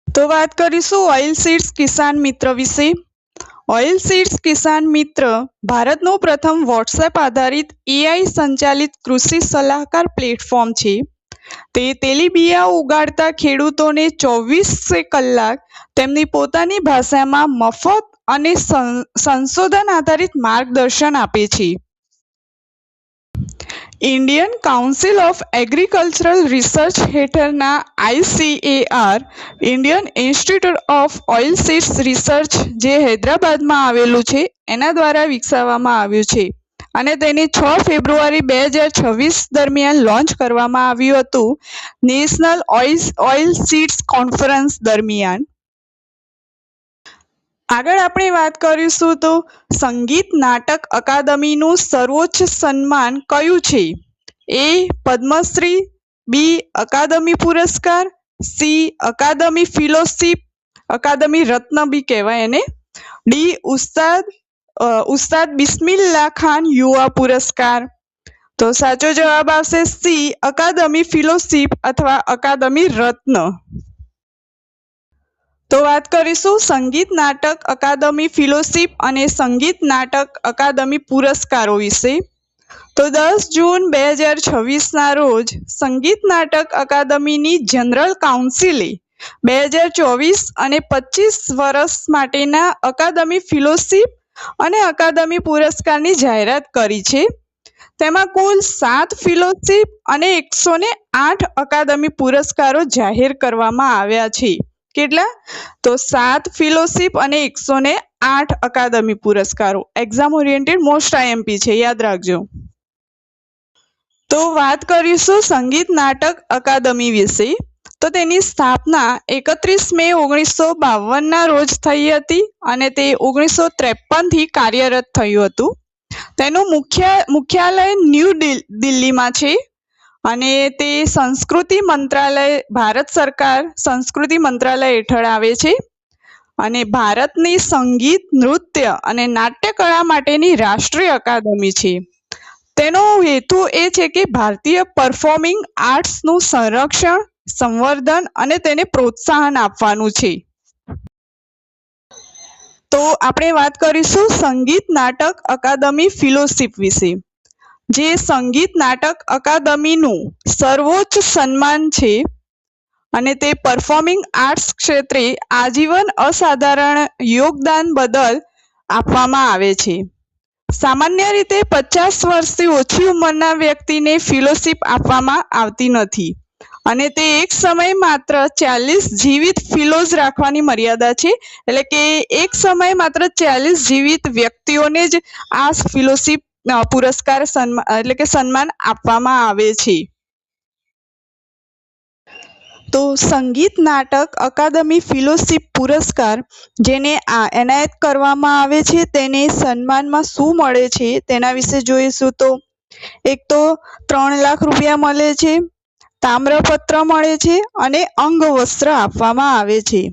Speaker 1: તો વાત કરીશું ઓઇલસીડ્સ કિસાન મિત્ર વિશે. ઓઇલસીડ્સ કિસાન મિત્ર ભારતનું પ્રથમ વોટ્સએપ આધારિત AI સંચાલિત કૃષિ સલાહકાર પ્લેટફોર્મ છે. તે તેલીબિયાં ઉગાડતા ખેડૂતોને 24 કલાક તેમની પોતાની ભાષામાં મફત અને સંશોધન આધારિત માર્ગદર્શન આપે છે. Indian council of agricultural research હેઠળના ICAR, Indian institute of oilseeds research જે હૈદરાબાદમાં આવેલું છે એના દ્વારા વિકસાવવામાં આવ્યું છે અને તેને 6 ફેબ્રુઆરી 2026 દરમિયાન લોન્ચ કરવામાં આવ્યું હતું નેશનલ ઓઇલસીડ્સ કોન્ફરન્સ દરમિયાન. આગળ આપણે વાત કરીશું તો સંગીત નાટક અકાદમીનું સર્વોચ્ચ સન્માન કયું છે? A. પદ્મશ્રી, B. અકાદમી પુરસ્કાર, C. અકાદમી ફેલોશિપ, અકાદમી રત્ન બી કહેવાય એને, D. ઉસ્તાદ બિસ્મિલ્લાહ ખાન યુવા પુરસ્કાર. તો સાચો જવાબ આવશે C. અકાદમી ફેલોશિપ અથવા અકાદમી રત્ન. તો વાત કરીશું સંગીત નાટક અકાદમી ફેલોશિપ અને સંગીત નાટક અકાદમી પુરસ્કારો વિશે. તો 10 જૂન 2026ના રોજ સંગીત નાટક અકાદમીની જનરલ કાઉન્સિલે 2024 અને 25 વર્ષ માટેના અકાદમી ફેલોશિપ અને અકાદમી પુરસ્કારની જાહેરાત કરી છે. તેમાં કુલ 7 ફેલોશિપ અને 108 અકાદમી પુરસ્કારો જાહેર કરવામાં આવ્યા છે. કેટલા? તો 7 ફેલોશિપ અને 108 અકાદમી પુરસ્કારો. એક્ઝામ ઓરિએન્ટેડ મોસ્ટ IMP છે, યાદ રાખજો. તો વાત કરીશું સંગીત નાટક અકાદમી વિશે. તો તેની સ્થાપના 31 મે 1952ના રોજ થઈ હતી અને તે 1953 થી કાર્યરત થયું હતું. તેનું મુખ્યાલય ન્યૂ દિલ્હીમાં છે અને તે સંસ્કૃતિ મંત્રાલય, ભારત સરકાર સંસ્કૃતિ મંત્રાલય હેઠળ આવે છે અને ભારતની સંગીત, નૃત્ય અને નાટ્યકળા માટેની રાષ્ટ્રીય અકાદમી છે. તેનો હેતુ એ છે કે ભારતીય પરફોર્મિંગ આર્ટ્સનું સંરક્ષણ, સંવર્ધન અને તેને પ્રોત્સાહન આપવાનું છે. તો આપણે વાત કરીશું સંગીત નાટક અકાદમી ફેલોશિપ વિશે. જે સંગીત નાટક અકાદમીનું સર્વોચ્ચ સન્માન છે અને તે પરફોર્મિંગ આર્ટ્સ ક્ષેત્રે આજીવન અસાધારણ યોગદાન બદલ આપવામાં આવે છે. સામાન્ય રીતે 50 વર્ષથી ઓછી ઉંમરના વ્યક્તિને ફેલોશિપ આપવામાં આવતી નથી અને તે એક સમયે માત્ર 40 જીવિત ફેલોઝ રાખવાની મર્યાદા છે. એટલે કે એક સમયે માત્ર 40 જીવિત વ્યક્તિઓને જ આ ફેલોશિપ પુરસ્કાર એટલે કે સન્માન આપવામાં આવે છે. તો સંગીત નાટક અકાદમી ફેલોશિપ પુરસ્કાર જેને એનાયત કરવામાં આવે છે તેને સન્માનમાં શું મળે છે તેના વિશે જોઈશું. તો એક તો 3 લાખ રૂપિયા મળે છે, તામ્રપત્ર મળે છે અને અંગવસ્ત્ર આપવામાં આવે છે.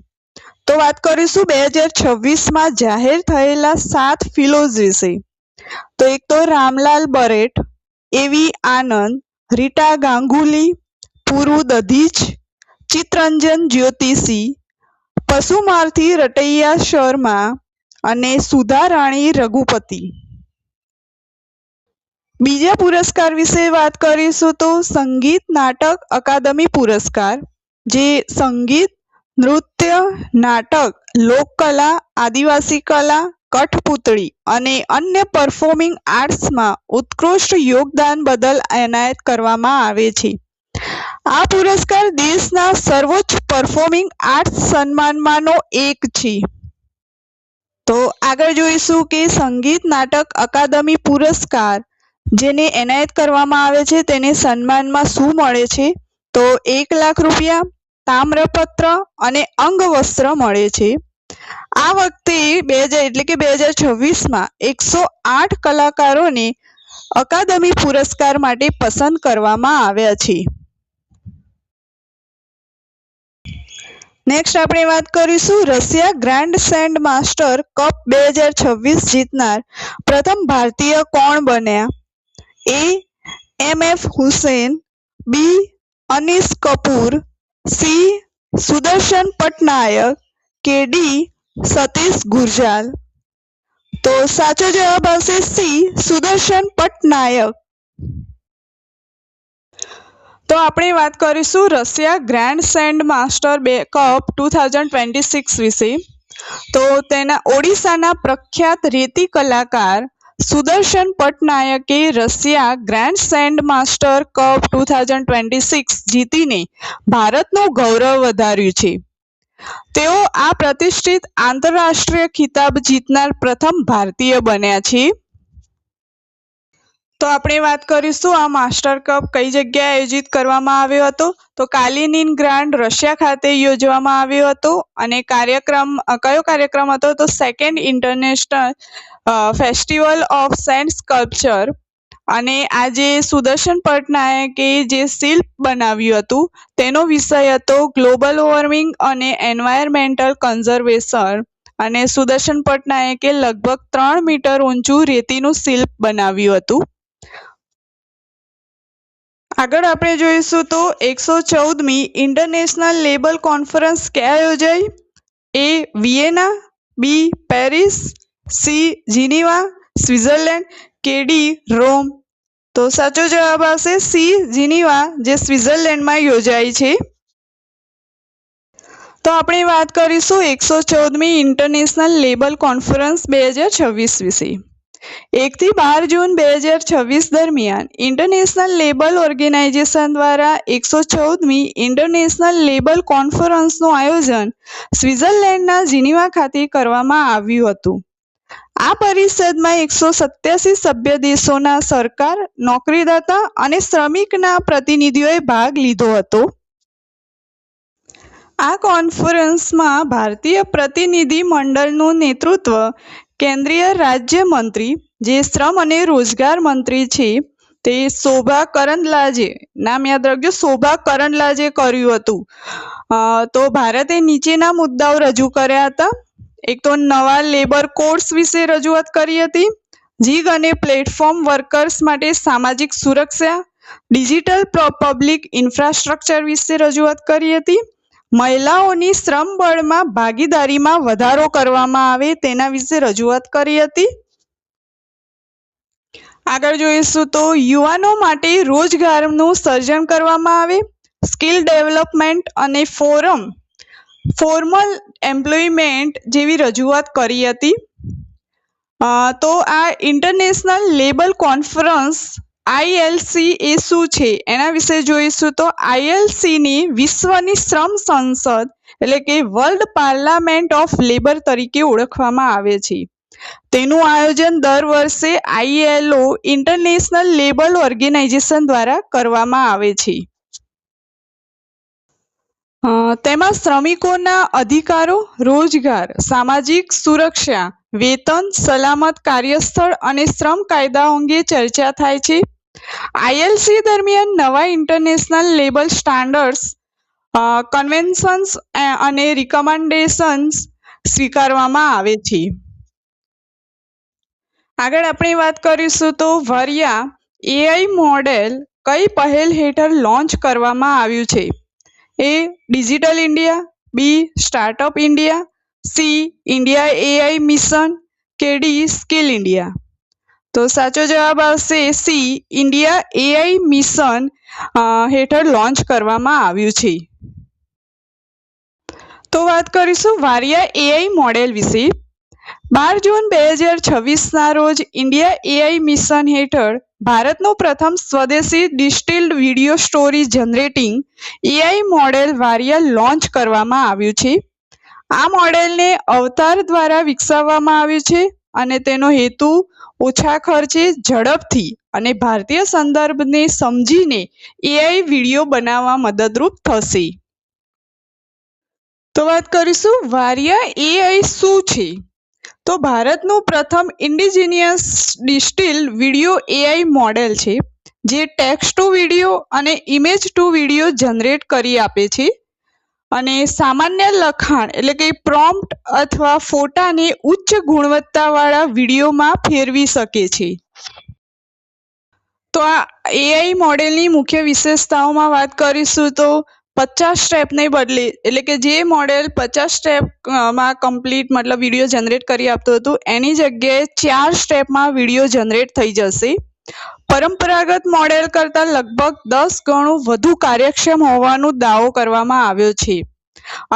Speaker 1: તો વાત કરીશું 2026માં જાહેર થયેલા 7 ફેલોઝ વિશે. તો એક તો રામલાલ બરેટ, એવી આનંદ, રીટા ગાંગુલી, પુરુ દધીચ, ચિત્તરંજન જ્યોતિષી, પશુમાર્થી રટૈયા શર્મા અને સુધા રાણી રઘુપતિ. બીજા પુરસ્કાર વિશે વાત કરીશું તો સંગીત નાટક અકાદમી પુરસ્કાર જે સંગીત, નૃત્ય, નાટક, લોકકલા, આદિવાસી કલા, કઠપૂતળી અને અન્ય પરફોર્મિંગ આર્ટ્સમાં ઉત્કૃષ્ટ યોગદાન બદલ એનાયત કરવામાં આવે છે. આ પુરસ્કાર દેશના સર્વોચ્ચ પરફોર્મિંગ આર્ટ્સ સન્માનમાંનો એક છે. તો આગળ જોઈશું કે સંગીત નાટક અકાદમી પુરસ્કાર જેને એનાયત કરવામાં આવે છે તેને સન્માનમાં શું મળે છે? તો 1 લાખ રૂપિયા, તામ્રપત્ર અને અંગવસ્ત્ર મળે છે. આ વખતે 2026માં 108 કલાકારોને અકાદમી પુરસ્કાર માટે પસંદ કરવામાં આવ્યા છે. નેક્સ્ટ આપણે વાત કરીશું Russia grand sand master cup 2026 જીતનાર પ્રથમ ભારતીય કોણ બન્યા? એ એમ.એફ. હુસૈન, બી અનીસ કપૂર, સી સુદર્શન પટનાયક કે ડી સતીશ ગુરજાલ? તો સાચો જવાબ આવશે સી સુદર્શન પટનાયક. તો આપણે વાત કરીશું Russia grand sand master cup 2026 વિશે. તો તેના ઓડિશાના પ્રખ્યાત રેતી કલાકાર સુદર્શન પટનાયકે Russia grand sand master cup 2026 જીતીને ભારતનું ગૌરવ વધાર્યું છે. તેઓ આ પ્રતિષ્ઠિત આંતરરાષ્ટ્રીય ખિતાબ જીતનાર પ્રથમ ભારતીય બન્યા છે. તો આપણે વાત કરીશું આ માસ્ટર કપ કઈ જગ્યાએ આયોજિત કરવામાં આવ્યો હતો? તો કાલિનિનગ્રાડ રશિયા ખાતે યોજવામાં આવ્યો હતો. અને કયો કાર્યક્રમ હતો? તો second international festival of send sculpture. અને આજે સુદર્શન પટનાયકે જે શિલ્પ બનાવ્યું હતું તેનો વિષય હતો ગ્લોબલ વોર્મિંગ અને એન્વાયરમેન્ટલ કન્ઝર્વેશન. અને સુદર્શન પટનાયકે લગભગ 3 મીટર ઊંચું રેતીનું શિલ્પ બનાવ્યું હતું. આગળ આપણે જોઈશું તો 114મી ઇન્ટરનેશનલ લેબર કોન્ફરન્સ ક્યાં યોજાઈ? એ વિયેના, બી પેરિસ, સી જીનીવા સ્વિટ્ઝરલેન્ડ કે ડી રોમ? તો સાચો જવાબ આવશે સી જીનીવા, જે સ્વિટ્ઝરલેન્ડમાં યોજાઈ છે. તો આપણે વાત કરીશું 114મી ઇન્ટરનેશનલ લેબર કોન્ફરન્સ 2026 વિશે. 1 થી 12 જૂન 2026 દરમિયાન ઇન્ટરનેશનલ લેબર ઓર્ગેનાઇઝેશન દ્વારા 114મી ઇન્ટરનેશનલ લેબર કોન્ફરન્સનું આયોજન સ્વિટ્ઝરલેન્ડના જીનીવા ખાતે કરવામાં આવ્યું હતું. આ પરિષદમાં 187 સભ્ય દેશોના સરકાર, નોકરીદાતા અને શ્રમિકના પ્રતિનિધિઓએ ભાગ લીધો હતો. આ કોન્ફરન્સમાં ભારતીય પ્રતિનિધિ મંડળનું નેતૃત્વ કેન્દ્રીય રાજ્યમંત્રી, જે શ્રમ અને રોજગાર મંત્રી છે, તે શોભા કરંદલાજે, નામ યાદ રાખજો, શોભા કરંદલાજે કર્યું હતું. તો ભારતે નીચેના મુદ્દાઓ રજૂ કર્યા હતા. એક તો નવા લેબર કોડ્સ વિશે રજૂઆત કરી હતી. જીગ અને પ્લેટફોર્મ વર્કર્સ માટે સામાજિક સુરક્ષા, ડિજિટલ પબ્લિક ઇન્ફ્રાસ્ટ્રક્ચર વિશે રજૂઆત કરી હતી. મહિલાઓની શ્રમ બળમાં ભાગીદારીમાં વધારો કરવામાં આવે તેના વિશે રજૂઆત કરી હતી. આગળ જોઈશું તો યુવાનો માટે રોજગારનું સર્જન કરવામાં આવે, સ્કિલ ડેવલપમેન્ટ અને ફોર્મલ એમ્પ્લોયમેન્ટ જેવી રજૂઆત કરી હતી. તો આ ઇન્ટરનેશનલ લેબર કોન્ફરન્સ ILC એ શું છે એના વિશે જોઈશું. તો ILC ની વિશ્વની શ્રમ સંસદ એટલે કે વર્લ્ડ પાર્લામેન્ટ ઓફ લેબર તરીકે ઓળખવામાં આવે છે. તેનું આયોજન દર વર્ષે ILO ઇન્ટરનેશનલ લેબર ઓર્ગેનાઇઝેશન દ્વારા કરવામાં આવે છે. તેમાં શ્રમિકોના અધિકારો, રોજગાર, સામાજિક સુરક્ષા, વેતન, સલામત કાર્યસ્થળ અને શ્રમ કાયદાઓ અંગે ચર્ચા થાય છે. ILC દરમિયાન નવા ઇન્ટરનેશનલ લેબર સ્ટાન્ડર્ડ્સ, કન્વેન્શન્સ અને રિકમેન્ડેશન્સ સ્વીકારવામાં આવે છે. આગળ આપણે વાત કરીશું તો વારિયા AI મોડેલ કઈ પહેલ હેઠળ લોન્ચ કરવામાં આવ્યું છે? A digital India, B startup India, C India AI mission કે ડી સ્કિલ ઇન્ડિયા? તો સાચો જવાબ આવશે સી ઇન્ડિયા AI મિશન હેઠળ લોન્ચ કરવામાં આવ્યું છે. તો વાત કરીશું વારિયા AI મોડેલ વિશે. 12 જૂન 2026ના રોજ ઇન્ડિયા AI મિશન હેઠળ ભારતનું પ્રથમ સ્વદેશી distilled video story generating AI model વારિયા લોન્ચ કરવામાં આવ્યું છે. આ મોડેલને અવતાર દ્વારા વિકસાવવામાં આવ્યું છે અને તેનો હેતુ ઓછા ખર્ચે, ઝડપથી અને ભારતીય સંદર્ભને સમજીને AI વિડિયો બનાવવા મદદરૂપ થશે. તો વાત કરીશું વારિયા AI શું છે? તો ભારતનું પ્રથમ ઇન્ડિજિનિયસ ડિસ્ટિલ્ડ વિડિયો AI મોડેલ છે, જે ટેક્સ્ટ ટુ વિડિયો અને ઇમેજ ટુ વિડિયો જનરેટ કરી આપે છે. અને સામાન્ય લખાણ એટલે કે પ્રોમ્પ્ટ અથવા ફોટાને ઉચ્ચ ગુણવત્તાવાળા વિડીયોમાં ફેરવી શકે છે. તો આ એઆઈ મોડેલની મુખ્ય વિશેષતાઓમાં વાત કરીશું તો 50 સ્ટેપને બદલે એટલે કે જે મોડેલ 50 સ્ટેપમાં કમ્પ્લીટ મતલબ વિડીયો જનરેટ કરી આપતું હતું એની જગ્યાએ 4 સ્ટેપમાં વિડીયો જનરેટ થઈ જશે. પરંપરાગત મોડેલ કરતાં લગભગ 10 ગણું વધુ કાર્યક્ષમ હોવાનો દાવો કરવામાં આવ્યો છે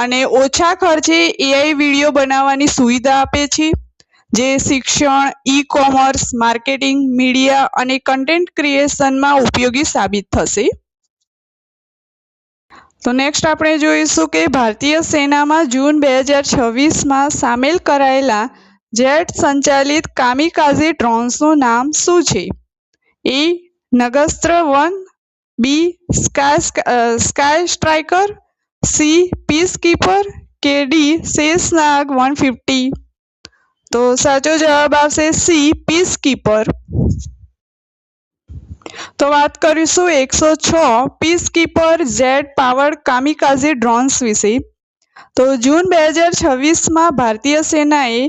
Speaker 1: અને ઓછા ખર્ચે એઆઈ વિડીયો બનાવવાની સુવિધા આપે છે, જે શિક્ષણ, ઈ-કોમર્સ, માર્કેટિંગ, મીડિયા અને કન્ટેન્ટ ક્રિએશનમાં ઉપયોગી સાબિત થશે. તો નેક્સ્ટ આપણે જોઈશું કે ભારતીય સેનામાં જૂન 2026માં સામેલ કરાયેલા જેટ સંચાલિત કામિકાઝે ડ્રોન્સનું નામ શું છે? A. Nagastra, B. Sky striker, C. Peacekeeper કે ડી. શેષનાગ 150. તો સાચો જવાબ આવશે સી. પીસકીપર. તો વાત કરીશું 106 પીસકીપર જેટ પાવર્ડ કામિકાઝે ડ્રોન્સ વિશે. તો જૂન 2026માં ભારતીય સેનાએ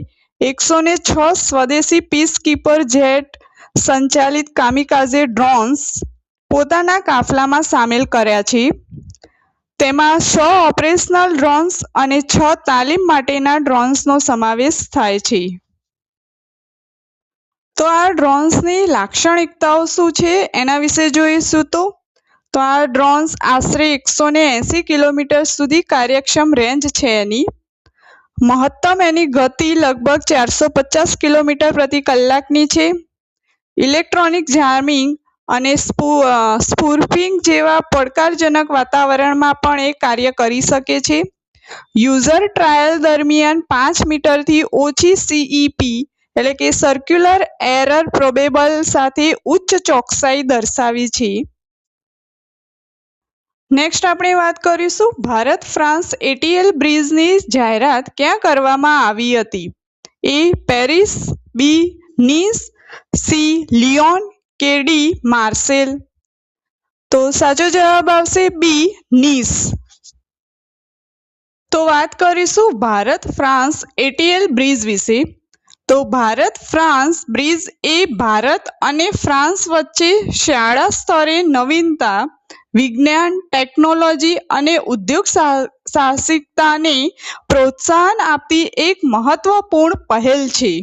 Speaker 1: 106 સ્વદેશી પીસકીપર જેટ સંચાલિત કામિકાઝે ડ્રોન્સ પોતાના કાફલામાં સામેલ કર્યા છે. તેમાં 6 ઓપરેશનલ ડ્રોન્સ અને 6 તાલીમ માટેના ડ્રોન્સનો સમાવેશ થાય છે. તો આ ડ્રોન્સની લાક્ષણિકતાઓ શું છે એના વિશે જોઈશું. તો આ ડ્રોન્સ આશરે 180 કિલોમીટર સુધી કાર્યક્ષમ રેન્જ છે એની. મહત્તમ એની ગતિ લગભગ 450 કિલોમીટર પ્રતિ કલાકની છે. ઇલેક્ટ્રોનિક જામિંગ અને સ્પૂફિંગ જેવા પડકારજનક વાતાવરણમાં પણ એ કાર્ય કરી શકે છે. યુઝર ટ્રાયલ દરમિયાન 5 મીટરથી ઓછી સીઈપી એટલે કે સર્ક્યુલર એરર પ્રોબેબલ સાથે ઉચ્ચ ચોકસાઈ દર્શાવી છે. નેક્સ્ટ આપણે વાત કરીશું ભારત ફ્રાન્સ એટીએલ બ્રિજની જાહેરાત ક્યાં કરવામાં આવી હતી? A. Paris, B. Nice, C. Lyon કે ડી. માર્સેલ. તો સાચો જવાબ આવશે બી. નીસ. તો વાત કરીશું ભારત ફ્રાન્સ એટીએલ બ્રિજ વિશે. તો ભારત ફ્રાન્સ બ્રિજ એ ભારત અને ફ્રાન્સ વચ્ચે શાળા સ્તરે નવીનતા, વિજ્ઞાન, ટેકનોલોજી અને ઉદ્યોગ સાહસિકતાને પ્રોત્સાહન આપતી એક મહત્વપૂર્ણ પહેલ છે.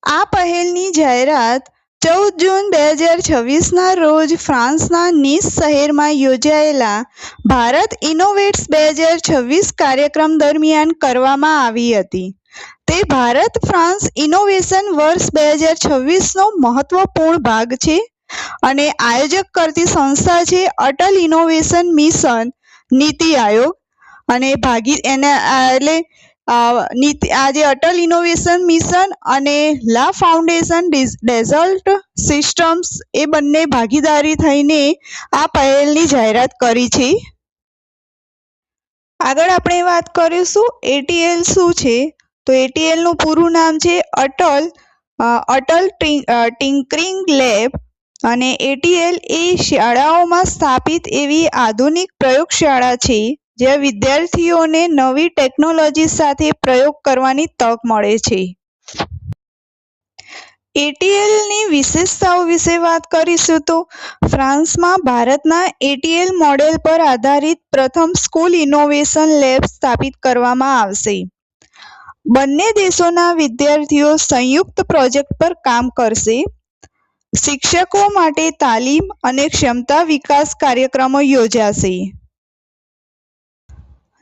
Speaker 1: આ પહેલની જાહેરાત 14 જૂન 2026ના રોજ ફ્રાન્સના નીસ શહેરમાં યોજાયેલા ભારત ઇનોવેટ્સ 2026 કાર્યક્રમ દરમિયાન કરવામાં આવી હતી. તે ભારત ફ્રાન્સ ઇનોવેશન વર્ષ 2026નો મહત્વપૂર્ણ ભાગ છે અને આયોજક કરતી સંસ્થા છે અટલ ઇનોવેશન મિશન, નીતિ આયોગ અને આ જે અટલ ઇનોવેશન મિશન અને લા ફાઉન્ડેશન ડેઝલ્ટ સિસ્ટમ્સ એ બંને ભાગીદારી થઈને આ પહેલની જાહેરાત કરી છે. આગળ આપણે વાત કરીશું એટીએલ શું છે. તો એટીએલ નું પૂરું નામ છે અટલ ટિંકરિંગ લેબ અને એટીએલ એ શાળાઓમાં સ્થાપિત એવી આધુનિક પ્રયોગશાળા છે જ્યાં વિદ્યાર્થીઓને નવી ટેકનોલોજી સાથે પ્રયોગ કરવાની તક મળે છે. એટીએલની વિશેષતાઓ વિશે વાત કરીશું તો ફ્રાન્સમાં ભારતના એટીએલ મોડેલ પર આધારિત પ્રથમ સ્કૂલ ઇનોવેશન લેબ સ્થાપિત કરવામાં આવશે. બંને દેશોના વિદ્યાર્થીઓ સંયુક્ત પ્રોજેક્ટ પર કામ કરશે. શિક્ષકો માટે તાલીમ અને ક્ષમતા વિકાસ કાર્યક્રમો યોજાશે.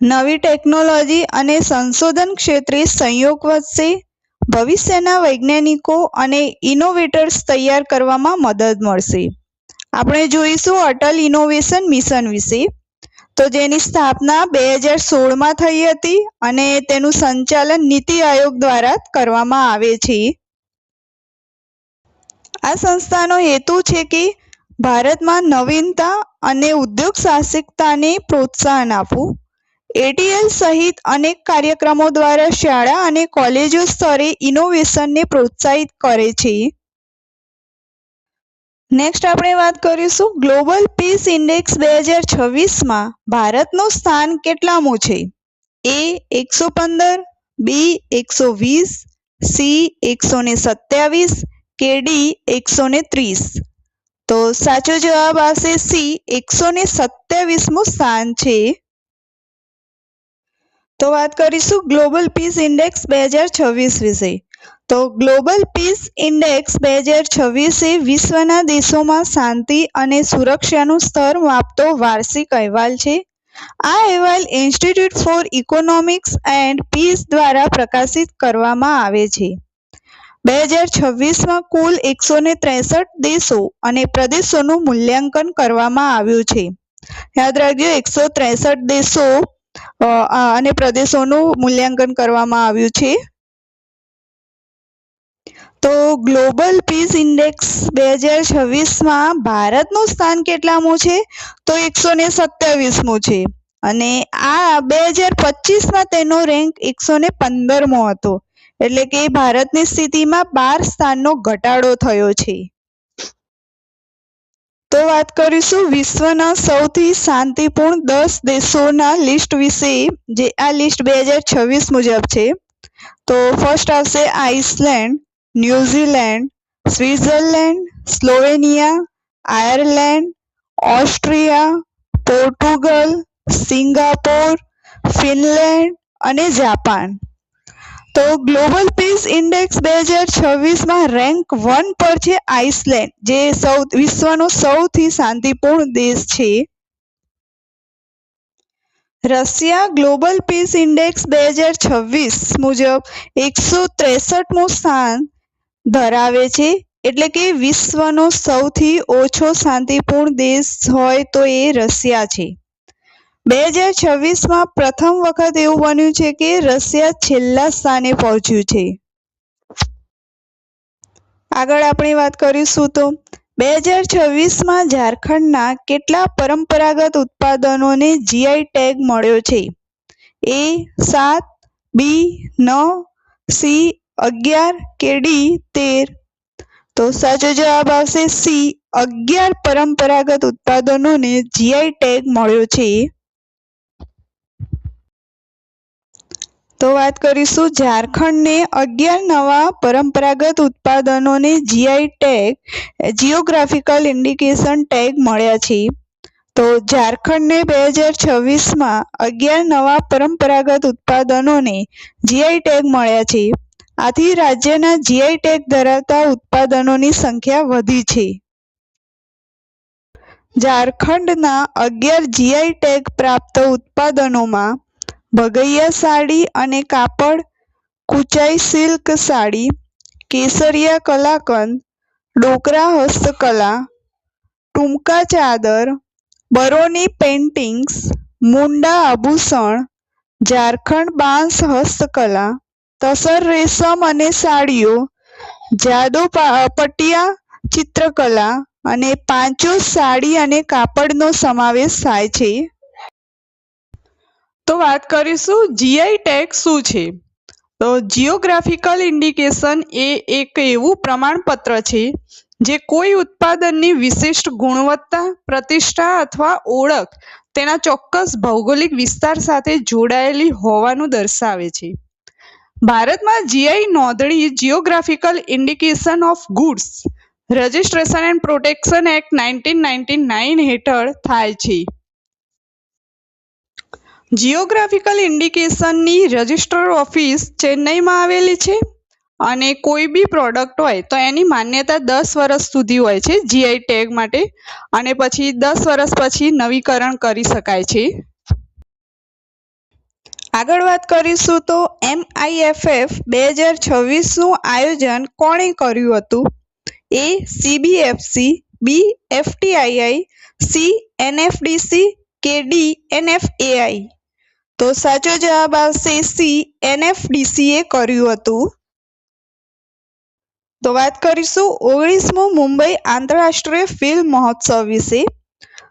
Speaker 1: નવી ટેકનોલોજી અને સંશોધન ક્ષેત્રે સહયોગ વધશે. ભવિષ્યના વૈજ્ઞાનિકો અને ઇનોવેટર્સ તૈયાર કરવામાં મદદ મળશે. આપણે જોઈશું અટલ ઇનોવેશન મિશન વિશે. તો જેની સ્થાપના 2016માં થઈ હતી અને તેનું સંચાલન નીતિ આયોગ દ્વારા કરવામાં આવે છે. આ સંસ્થાનો હેતુ છે કે ભારતમાં નવીનતા અને ઉદ્યોગ સાહસિકતાને પ્રોત્સાહન આપવું. એટીએલ સહિત અનેક કાર્યક્રમો દ્વારા શાળા અને કોલેજો સ્તરે ઇનોવેશનને પ્રોત્સાહિત કરે છે. નેક્સ્ટ આપણે વાત કરીશું ગ્લોબલ પીસ ઇન્ડેક્સ 2026માં ભારતનું સ્થાન કેટલામું છે? એ 115, બી 120, સી 127 કે ડી 130? તો સાચો જવાબ આવશે સી 127મું સ્થાન છે. તો વાત કરીશું ગ્લોબલ પીસ ઇન્ડેક્સ 2026 વિશે. તો ગ્લોબલ પીસ ઇન્ડેક્સ 2026 એ વિશ્વના દેશોમાં શાંતિ અને સુરક્ષાનું સ્તર માપતો વાર્ષિક અહેવાલ છે. આ અહેવાલ Institute for Economics and Peace દ્વારા પ્રકાશિત કરવામાં આવે છે. 2026માં કુલ 163 દેશો અને પ્રદેશોનું મૂલ્યાંકન કરવામાં આવ્યું છે. યાદ રાખજો 163 દેશો અને પ્રદેશોનું મૂલ્યાંકન કરવામાં આવ્યું છે. તો ગ્લોબલ પીસ ઇન્ડેક્સ 2026માં ભારતનું સ્થાન કેટલામું છે? તો 127મું છે અને આ 2025માં તેનો રેન્ક 115મો હતો. એટલે કે ભારતની સ્થિતિમાં 12 સ્થાનનો ઘટાડો થયો છે. તો વાત કરીશું વિશ્વના સૌથી શાંતિપૂર્ણ 10 દેશોના લિસ્ટ વિશે, જે આ લિસ્ટ 2026 મુજબ છે. તો ફર્સ્ટ આવશે Iceland, New Zealand, Switzerland, Slovenia, Ireland, Austria, Portugal, Singapore, Finland અને જાપાન. તો ગ્લોબલ પીસ ઇન્ડેક્સ 2026માં રેન્ક 1 પર છે આઇસલેન્ડ, જે વિશ્વનો સૌથી શાંતિપૂર્ણ દેશ છે. રશિયા ગ્લોબલ પીસ ઇન્ડેક્સ 2026 મુજબ 163મું સ્થાન ધરાવે છે. એટલે કે વિશ્વનો સૌથી ઓછો શાંતિપૂર્ણ દેશ હોય તો એ રશિયા છે. 2026માં પ્રથમ વખત એવું બન્યું છે કે રશિયા છેલ્લા સ્થાને પહોંચ્યું છે. આગળ આપણે વાત કરીશું તો 2026માં ઝારખંડના કેટલા પરંપરાગત ઉત્પાદનોને જીઆઈ ટેગ મળ્યો છે? એ 7, બી 9, સી 11 કે ડી 13? તો સાચો જવાબ આવશે સી 11 પરંપરાગત ઉત્પાદનોને જીઆઈ ટેગ મળ્યો છે. તો વાત કરીશું ઝારખંડને 11 નવા પરંપરાગત ઉત્પાદનોને GI tag geographical indication tag મળ્યા છે. તો ઝારખંડને 2026માં 11 નવા પરંપરાગત ઉત્પાદનોને જીઆઈ ટેગ મળ્યા છે. આથી રાજ્યના જીઆઈ ટેગ ધરાવતા ઉત્પાદનોની સંખ્યા વધી છે. ઝારખંડના 11 જીઆઈ ટેગ પ્રાપ્ત ઉત્પાદનોમાં ભગૈયા સાડી અને કાપડ, કુચાઈ સિલ્ક સાડી, કેસરિયા કલાકંદ, ડોકરા હસ્તકલા, ટૂમકા ચાદર, બરોની પેઇન્ટિંગ્સ, મુંડા આભૂષણ, ઝારખંડ બાંસ હસ્તકલા, તસર રેશમ અને સાડીઓ, જાદો પટિયા ચિત્રકલા અને પાંચો સાડી અને કાપડનો સમાવેશ થાય છે. તો વાત કરીશું જીઆઈ ટેગ શું છે? તો જિયોગ્રાફિકલ ઇન્ડિકેશન એ એક એવું પ્રમાણપત્ર છે જે કોઈ ઉત્પાદનની વિશિષ્ટ ગુણવત્તા, પ્રતિષ્ઠા અથવા ઓળખ તેના ચોક્કસ ભૌગોલિક વિસ્તાર સાથે જોડાયેલી હોવાનું દર્શાવે છે. ભારતમાં જીઆઈ નોંધણી geographical indication of goods registration and protection act 1999 હેઠળ થાય છે. જિયોગ્રાફિકલ ઇન્ડિકેશનની રજિસ્ટર ઓફિસ ચેન્નઈમાં આવેલી છે અને કોઈ બી પ્રોડક્ટ હોય તો એની માન્યતા 10 વર્ષ સુધી હોય છે જીઆઈ ટેગ માટે, અને પછી 10 વર્ષ પછી નવીકરણ કરી શકાય છે. આગળ વાત કરીશું તો MIFF 2026નું આયોજન કોણે કર્યું હતું? એ CBFC, બી FTII, સી NFDC કે ડી NFAI? તો સાચો જવાબ આવશે સી NFDC એ કર્યું હતું. તો વાત કરીશું 19મો મુંબઈ આંતરરાષ્ટ્રીય ફિલ્મ મહોત્સવ વિશે.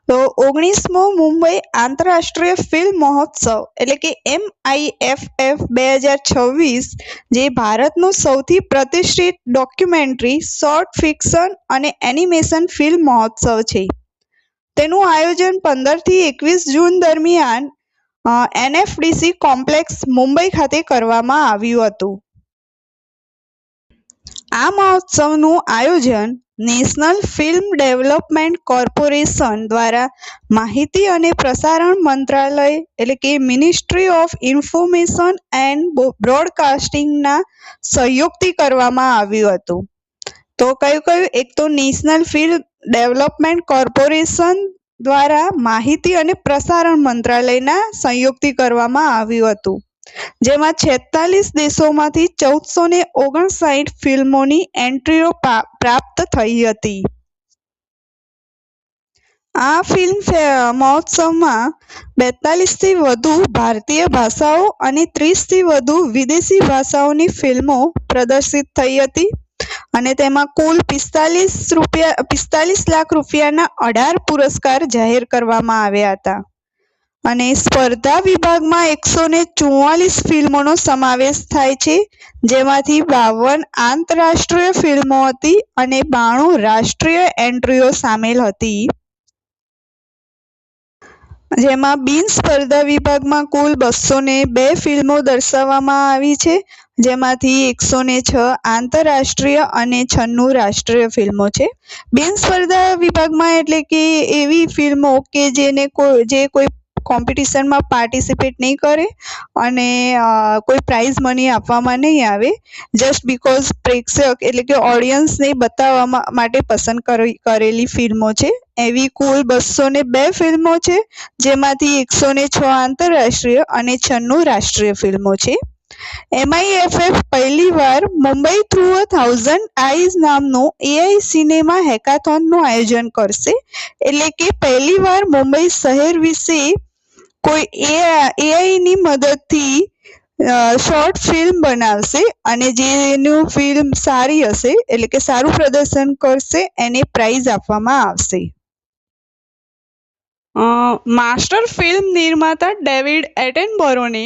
Speaker 1: તો 19મો મુંબઈ આંતરરાષ્ટ્રીય ફિલ્મ મહોત્સવ એટલે કે MIFF 2026 જે ભારતનું સૌથી પ્રતિષ્ઠિત ડોક્યુમેન્ટરી, શોર્ટ ફિક્શન અને એનિમેશન ફિલ્મ મહોત્સવ છે. તેનું આયોજન 15 થી 21 જૂન દરમિયાન NFDC કોમ્પ્લેક્સ મુંબઈ ખાતે કરવામાં આવ્યું હતું. આ મહોત્સવનું આયોજન નેશનલ ફિલ્મ ડેવલપમેન્ટ કોર્પોરેશન દ્વારા માહિતી અને પ્રસારણ મંત્રાલય એટલે કે મિનિસ્ટ્રી ઓફ ઇન્ફોર્મેશન એન્ડ બ્રોડકાસ્ટિંગના સહયોગથી કરવામાં આવ્યું હતું. તો કયું? એક તો નેશનલ ફિલ્મ ડેવલપમેન્ટ કોર્પોરેશન દ્વારા માહિતી અને પ્રસારણ મંત્રાલયના સહયોગથી કરવામાં આવ્યું હતું. જેમાં 46 દેશોમાંથી 1459 ફિલ્મોની એન્ટ્રીઓ પ્રાપ્ત થઈ હતી. આ ફિલ્મ મહોત્સવમાં 42 થી વધુ ભારતીય ભાષાઓ અને 30 થી વધુ વિદેશી ભાષાઓની ફિલ્મો પ્રદર્શિત થઈ હતી અને તેમાં કુલ 45 લાખ રૂપિયાના 18 પુરસ્કાર જાહેર કરવામાં આવ્યા હતા. અને સ્પર્ધા વિભાગમાં 144 ફિલ્મોનો સમાવેશ થાય છે, જેમાંથી 52 આંતરરાષ્ટ્રીય ફિલ્મો હતી અને 92 રાષ્ટ્રીય એન્ટ્રીઓ સામેલ હતી. જેમાં બિન સ્પર્ધા વિભાગમાં કુલ 202 ફિલ્મો દર્શાવવામાં આવી છે, જેમાંથી 106 આંતરરાષ્ટ્રીય અને 96 રાષ્ટ્રીય ફિલ્મો છે. બિન સ્પર્ધા વિભાગમાં એટલે કે એવી ફિલ્મો કે જે કોઈ કોમ્પિટિશનમાં પાર્ટિસિપેટ નહીં કરે અને કોઈ પ્રાઇઝ મની આપવામાં નહીં આવે, જસ્ટ બીકોઝ પ્રેક્ષક એટલે કે ઓડિયન્સને બતાવવા માટે પસંદ કરેલી ફિલ્મો છે. એવી કુલ 202 ફિલ્મો છે, જેમાંથી 106 આંતરરાષ્ટ્રીય અને 96 રાષ્ટ્રીય ફિલ્મો છે. MIFF પહેલીવાર મુંબઈ થ્રુ 1000 આઈઝ નામનું AI સિનેમા હેકાથોનનું આયોજન કરશે. એટલે કે પહેલીવાર મુંબઈ શહેર વિશે કોઈ AI ની મદદથી શોર્ટ ફિલ્મ બનાવશે અને જેનું ફિલ્મ સારી હશે એટલે કે સારું પ્રદર્શન કરશે એને પ્રાઇઝ આપવામાં આવશે. માસ્ટર ફિલ્મ નિર્માતા ડેવિડ એટનબરોને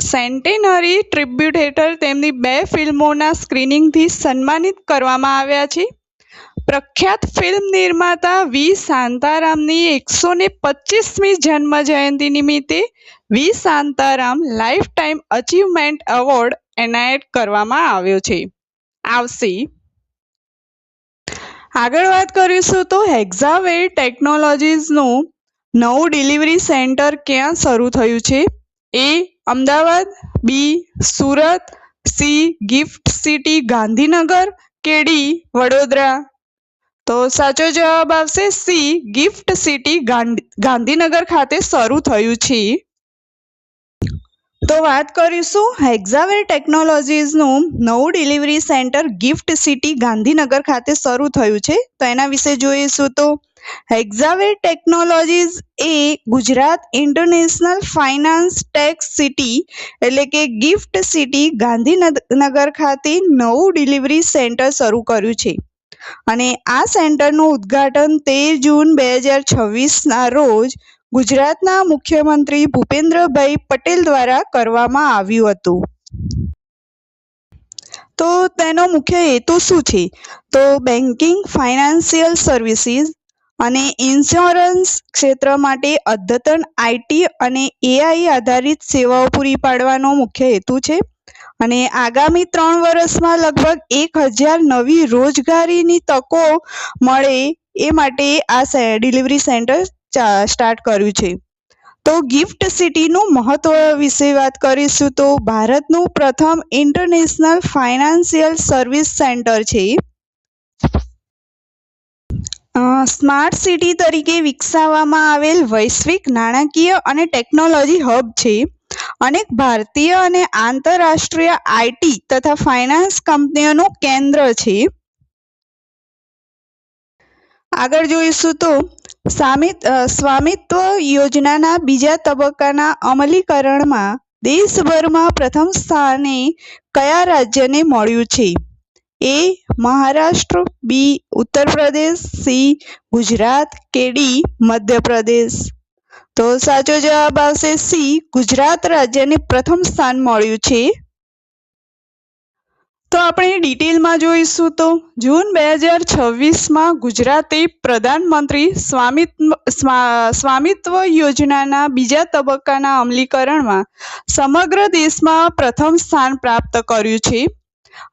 Speaker 1: સેન્ટેનરી ટ્રિબ્યુટ હેઠળ તેમની 2 ફિલ્મોના સ્ક્રીનિંગથી સન્માનિત કરવામાં આવ્યા છે. પ્રખ્યાત ફિલ્મ નિર્માતા વી શાંતારામની 125મી જન્મ જયંતિ નિમિત્તે V Shantaram lifetime achievement award એનાયત કરવામાં આવશે. આગળ વાત કરીશું તો હેક્ઝાવેર ટેકનોલોજીસનું નવું ડિલિવરી સેન્ટર ક્યાં શરૂ થયું છે? A. Ahmedabad, B. Surat, C. Gift city Gandhinagar કે D. વડોદરા? તો સાચો જવાબ આવશે C. ગિફ્ટ સિટી ગાંધીનગર ખાતે શરૂ થયું છે. તો વાત કરીશું હેક્ઝાવેર ટેકનોલોજીસનું નવું delivery centre GIFT city Gandhinagar ખાતે શરૂ થયું છે. તો એના વિશે જોઈશું તો હેક્ઝાવેર ટેકનોલોજીસ એ Gujarat international finance tech city એટલે કે ગિફ્ટ સિટી ગાંધીનગર ખાતે નવું ડિલિવરી સેન્ટર શરૂ કર્યું છે અને આ સેન્ટરનું ઉદ્ઘાટન 13 જૂન 2026ના રોજ ગુજરાતના મુખ્યમંત્રી ભૂપેન્દ્રભાઈ પટેલ દ્વારા કરવામાં આવ્યું હતું. તો તેનો મુખ્ય હેતુ શું છે? તો બેન્કિંગ, ફાઇનાન્શિયલ સર્વિસીસ અને ઇન્સ્યોરન્સ ક્ષેત્ર માટે અદ્યતન IT અને AI આધારિત સેવાઓ પૂરી પાડવાનો મુખ્ય હેતુ છે અને આગામી 3 વર્ષમાં લગભગ 1000 નવી રોજગારીની તકો મળે એ માટે આ ડિલિવરી સેન્ટર સ્ટાર્ટ કર્યું છે. તો ગિફ્ટ સિટીનું મહત્વ વિશે વાત કરીશું તો ભારતનું પ્રથમ ઇન્ટરનેશનલ ફાઇનાન્શિયલ સર્વિસ સેન્ટર છે. સ્માર્ટ સિટી તરીકે વિકસાવવામાં આવેલ વૈશ્વિક નાણાકીય અને ટેકનોલોજી હબ છે. અનેક ભારતીય અને આંતરરાષ્ટ્રીય IT તથા ફાઇનાન્સ કંપનીઓનું કેન્દ્ર છે. આગળ જોઈશું તો સ્વામિત્વ યોજનાના બીજા તબક્કાના અમલીકરણમાં દેશભરમાં પ્રથમ સ્થાને કયા રાજ્યને મળ્યું છે? એ મહારાષ્ટ્ર, બી ઉત્તર પ્રદેશ, સી ગુજરાત કે ડી મધ્યપ્રદેશ? તો સાચો જવાબ આવશે સી, ગુજરાત રાજ્યને પ્રથમ સ્થાન મળ્યું છે. તો આપણે ડિટેલમાં જોઈશું તો જૂન 2026માં ગુજરાતે પ્રધાનમંત્રી સ્વામિત્વ યોજનાના બીજા તબક્કાના અમલીકરણમાં સમગ્ર દેશમાં પ્રથમ સ્થાન પ્રાપ્ત કર્યું છે.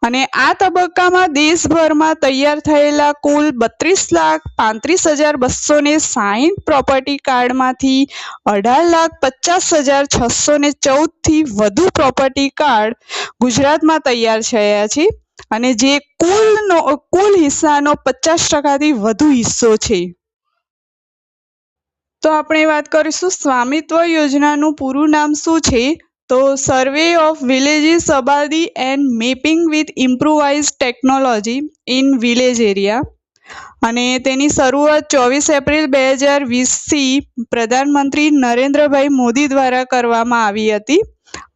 Speaker 1: અને આ તબક્કામાં દેશભરમાં તૈયાર થયેલા કુલ 32,35,260 પ્રોપર્ટી કાર્ડમાંથી 18,50,614 થી વધુ પ્રોપર્ટી કાર્ડ ગુજરાતમાં તૈયાર થયા છે, અને જે કુલ હિસ્સાનો 50% થી વધુ હિસ્સો છે. તો આપણે વાત કરીશું સ્વામિત્વ યોજનાનું પૂરું નામ શું છે? તો survey of villages Abadi and mapping with improvised technology in village area. અને તેની શરૂઆત 24 એપ્રિલ 2020થી પ્રધાનમંત્રી નરેન્દ્રભાઈ મોદી દ્વારા કરવામાં આવી હતી.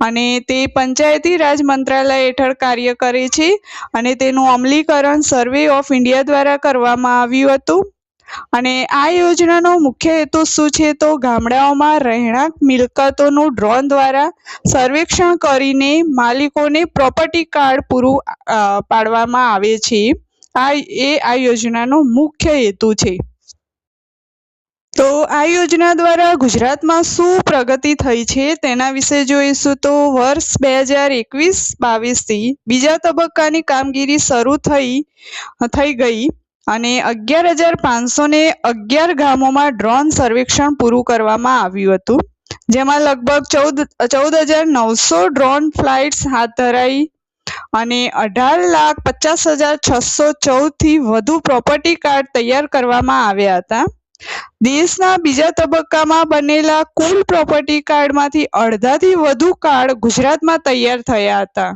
Speaker 1: અને તે પંચાયતી રાજ મંત્રાલય હેઠળ કાર્ય કરે છે, અને તેનું અમલીકરણ સર્વે ઓફ ઇન્ડિયા દ્વારા કરવામાં આવ્યું હતું. અને આ યોજનાનો મુખ્ય હેતુ શું છે? તો ગામડાઓમાં રહેણાંક મિલકતોનું ડ્રોન દ્વારા સર્વેક્ષણ કરીને માલિકોને પ્રોપર્ટી કાર્ડ પૂરું પાડવામાં આવે છે. આ યોજનાનો મુખ્ય હેતુ છે. તો આ યોજના દ્વારા ગુજરાતમાં શું પ્રગતિ થઈ છે તેના વિશે જોઈશું. તો વર્ષ 2021-22થી બીજા તબક્કાની કામગીરી શરૂ થઈ ગઈ, અને 11,511 ગામોમાં ડ્રોન સર્વેક્ષણ પૂરું કરવામાં આવ્યું હતું, જેમાં લગભગ 14,900 ડ્રોન ફ્લાઇટ્સ હાથ ધરાઈ, અને 18,50,614 થી વધુ પ્રોપર્ટી કાર્ડ તૈયાર કરવામાં આવ્યા હતા. દેશના બીજા તબક્કામાં બનેલા કુલ પ્રોપર્ટી કાર્ડમાંથી અડધાથી વધુ કાર્ડ ગુજરાતમાં તૈયાર થયા હતા.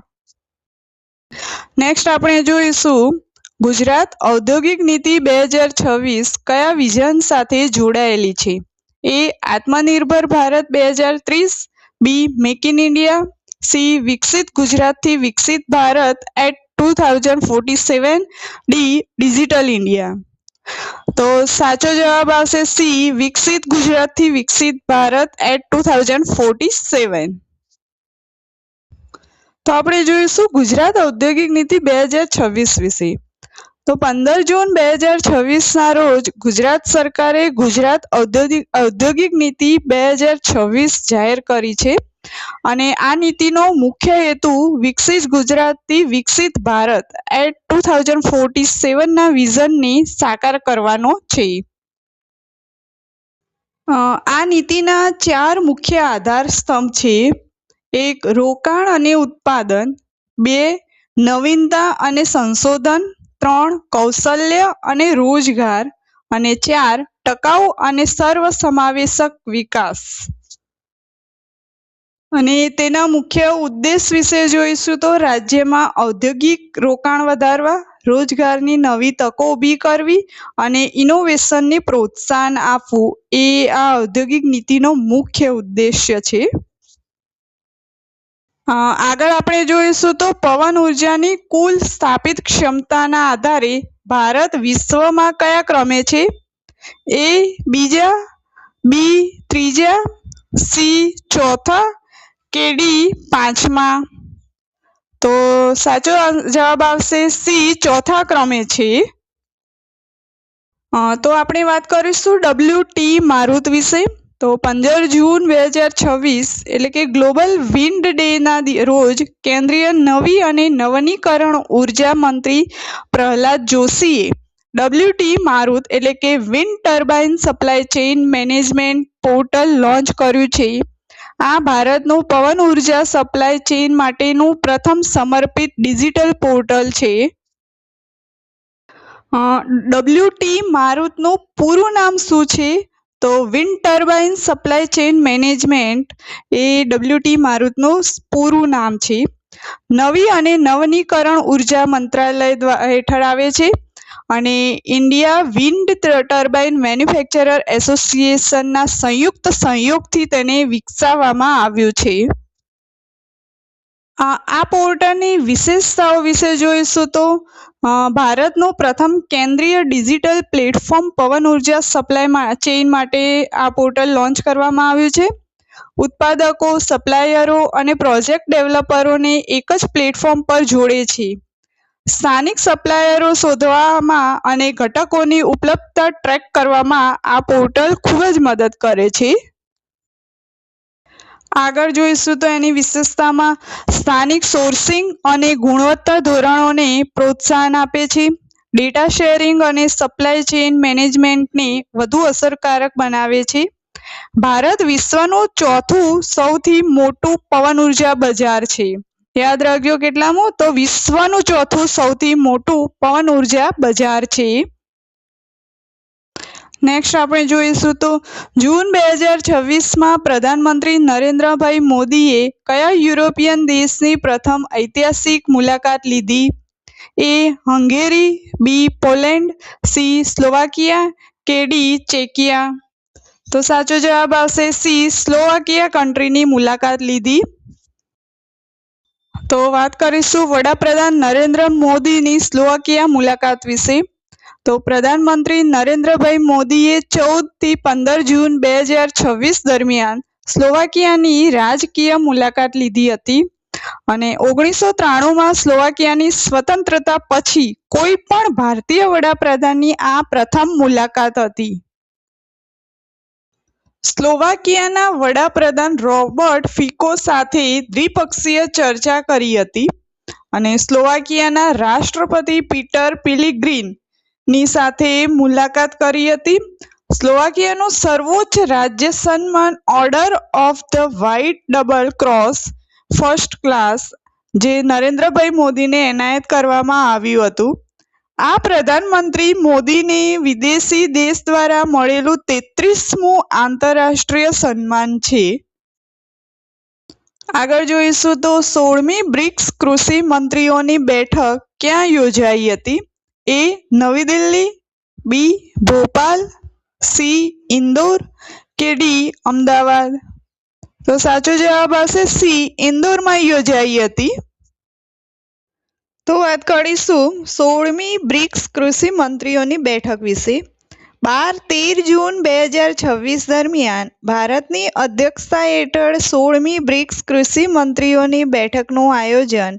Speaker 1: નેક્સ્ટ આપણે જોઈશું ગુજરાત ઔદ્યોગિક નીતિ 2026 કયા વિઝન સાથે જોડાયેલી છે? A Atmanirbhar Bharat 2030, B make in India, C Viksit ગુજરાતથી Viksit Bharat at 2047, D digital India. તો સાચો જવાબ આવશે સી, વિકસિત ગુજરાતથી વિકસિત ભારત એટ 2047. તો આપણે જોઈશું ગુજરાત ઔદ્યોગિક નીતિ 2026 વિશે. તો 15 જૂન 2026ના રોજ ગુજરાત સરકારે ગુજરાત ઔદ્યોગિક નીતિ 2026 જાહેર કરી છે, અને આ નીતિનો મુખ્ય હેતુ વિકસિત ગુજરાતથી વિકસિત ભારત એટ 2047ના વિઝનને સાકાર કરવાનો છે. આ નીતિના 4 મુખ્ય આધાર સ્તંભ છે. 1. રોકાણ અને ઉત્પાદન, 2. નવીનતા અને સંશોધન, 3. કૌશલ્ય અને રોજગાર, અને 4. ટકાઉ અને સર્વસમાવેશક વિકાસ. અને તેના મુખ્ય ઉદ્દેશ વિશે જોઈશું તો રાજ્યમાં ઔદ્યોગિક રોકાણ વધારવા, રોજગારની નવી તકો ઊભી કરવી, અને ઇનોવેશનને પ્રોત્સાહન આપવું એ આ ઔદ્યોગિક નીતિનો મુખ્ય ઉદ્દેશ્ય છે. આગળ આપણે જોઈશું તો પવન ઉર્જાની કુલ સ્થાપિત ક્ષમતાના આધારે ભારત વિશ્વમાં કયા ક્રમે છે? એ બીજા, બી ત્રીજા, સી ચોથા કે ડી પાંચમા? તો સાચો જવાબ આવશે સી, ચોથા ક્રમે છે. તો આપણે વાત કરીશું WT મારુત વિશે. તો 15 જૂન 2026 એટલે કે ગ્લોબલ વિન્ડ ડેના રોજ કેન્દ્રીય નવી અને નવીનીકરણ ઉર્જા મંત્રી પ્રહલાદ જોશીએ WT મારુત એટલે કે wind turbine supply chain management portal launch કર્યું છે. આ ભારતનું પવન ઉર્જા સપ્લાય ચેઇન માટેનું પ્રથમ સમર્પિત ડિજિટલ પોર્ટલ છે. WT મારુતનું પૂરું નામ શું છે? તો wind turbine supply chain management એ WT મારુતનું પૂરું નામ છે. નવી અને નવીનીકરણ ઉર્જા મંત્રાલય હેઠળ આવે છે, અને ઇન્ડિયા વિન્ડ ટર્બાઇન મેન્યુફેક્ચરર એસોસિએશનના સંયુક્ત સહયોગથી તેને વિકસાવવામાં આવ્યું છે. આ પોર્ટલની વિશેષતાઓ વિશે જોઈશું તો ભારતનું પ્રથમ કેન્દ્રીય ડિજિટલ પ્લેટફોર્મ પવન ઉર્જા સપ્લાય ચેઇન માટે આ પોર્ટલ લોન્ચ કરવામાં આવ્યું છે. ઉત્પાદકો, સપ્લાયરો અને પ્રોજેક્ટ ડેવલપરોને એક જ પ્લેટફોર્મ પર જોડે છે. સ્થાનિક સપ્લાયરો શોધવામાં અને ઘટકોની ઉપલબ્ધતા ટ્રેક કરવામાં આ પોર્ટલ ખૂબ જ મદદ કરે છે. આગળ જોઈશું તો એની વિશેષતામાં સ્થાનિક સોર્સિંગ અને ગુણવત્તા ધોરણોને પ્રોત્સાહન આપે છે. ડેટા શેરિંગ અને સપ્લાય ચેઇન મેનેજમેન્ટને વધુ અસરકારક બનાવે છે. ભારત વિશ્વનું ચોથું સૌથી મોટું પવન ઉર્જા બજાર છે. યાદ રાખજો કેટલામું? તો વિશ્વનું ચોથું સૌથી મોટું પવન ઉર્જા બજાર છે. નેક્સ્ટ આપણે જોઈશું તો જૂન 2026માં પ્રધાનમંત્રી નરેન્દ્રભાઈ મોદીએ કયા યુરોપિયન દેશની પ્રથમ ઐતિહાસિક મુલાકાત લીધી? એ હંગેરી, બી પોલેન્ડ, સી સ્લોવાકિયા કે ડી ચેકિયા? તો સાચો જવાબ આવશે સી સ્લોવાકિયા કન્ટ્રીની મુલાકાત લીધી. તો વાત કરીશું વડાપ્રધાન નરેન્દ્ર મોદીની સ્લોવાકિયા મુલાકાત વિશે. તો પ્રધાનમંત્રી નરેન્દ્રભાઈ મોદીએ 14 થી 15 જૂન 2026 દરમિયાન સ્લોવાકિયાની રાજકીય મુલાકાત લીધી હતી અને 1993માં સ્લોવાકિયાની સ્વતંત્રતા પછી કોઈ પણ ભારતીય વડાપ્રધાનની આ પ્રથમ મુલાકાત હતી. સ્લોવાકિયાના વડાપ્રધાન રોબર્ટ ફિકો સાથે દ્વિપક્ષીય ચર્ચા કરી હતી અને સ્લોવાકિયાના રાષ્ટ્રપતિ પીટર પેલેગ્રીન ની સાથે મુલાકાત કરી હતી. સ્લોવાકિયાનું સર્વોચ્ચ રાજ્ય સન્માન order of the white double cross first class જે નરેન્દ્રભાઈ મોદીને એનાયત કરવામાં આવ્યું હતું. આ પ્રધાનમંત્રી મોદીને વિદેશી દેશ દ્વારા મળેલું 33મું આંતરરાષ્ટ્રીય સન્માન છે. આગળ જોઈશું તો 16મી બ્રિક્સ કૃષિ મંત્રીઓની બેઠક ક્યાં યોજાઈ હતી? એ નવી દિલ્હી, બી ભોપાલ, સી ઇન્દોર કે ડી અમદાવાદ? તો સાચો જવાબ આવશે સી ઇન્દોરમાં યોજાઈ હતી. તો વાત કરીશું 16મી બ્રિક્સ કૃષિ મંત્રીઓની બેઠક વિશે. 12-13 જૂન 2026 દરમિયાન ભારતની અધ્યક્ષતા હેઠળ 16મી બ્રિક્સ કૃષિ મંત્રીઓની બેઠકનું આયોજન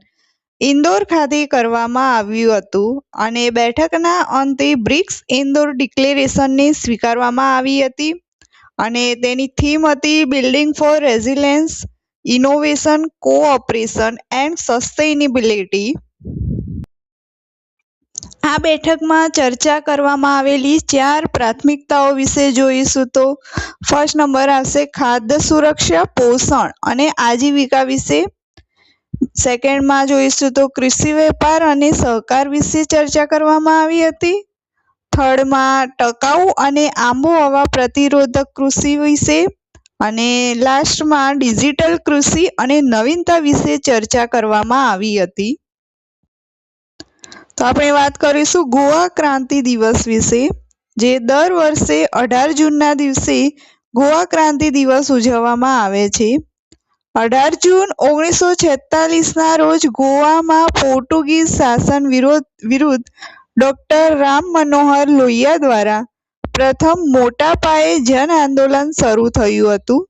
Speaker 1: ઇન્દોર ખાતે કરવામાં આવ્યું હતું અને બેઠકના અંતે બ્રિક્સ ઇન્દોર ડિક્લેરેશનને સ્વીકારવામાં આવી હતી અને તેની થીમ હતી building for resilience, innovation, cooperation and sustainability. આ બેઠકમાં ચર્ચા કરવામાં આવેલી 4 પ્રાથમિકતાઓ વિશે જોઈશું તો ફર્સ્ટ નંબર આવશે ખાદ્ય સુરક્ષા, પોષણ અને આજીવિકા વિશે. સેકન્ડમાં જોઈશું તો કૃષિ વેપાર અને સહકાર વિશે ચર્ચા કરવામાં આવી હતી. થર્ડમાં ટકાઉ અને આબોહવા પ્રતિરોધક કૃષિ વિશે અને લાસ્ટમાં ડિજિટલ કૃષિ અને નવીનતા વિશે ચર્ચા કરવામાં આવી હતી. તો આપણે વાત કરીશું ગોવા ક્રાંતિ દિવસ વિશે, જે દર વર્ષે 18 જૂનના દિવસે ગોવા ક્રાંતિ દિવસ ઉજવવામાં આવે છે. 18 જૂન 1946ના રોજ ગોવામાં પોર્ટુગીઝ શાસન વિરુદ્ધ ડોક્ટર રામ મનોહર લોહિયા દ્વારા પ્રથમ મોટા પાયે જન આંદોલન શરૂ થયું હતું.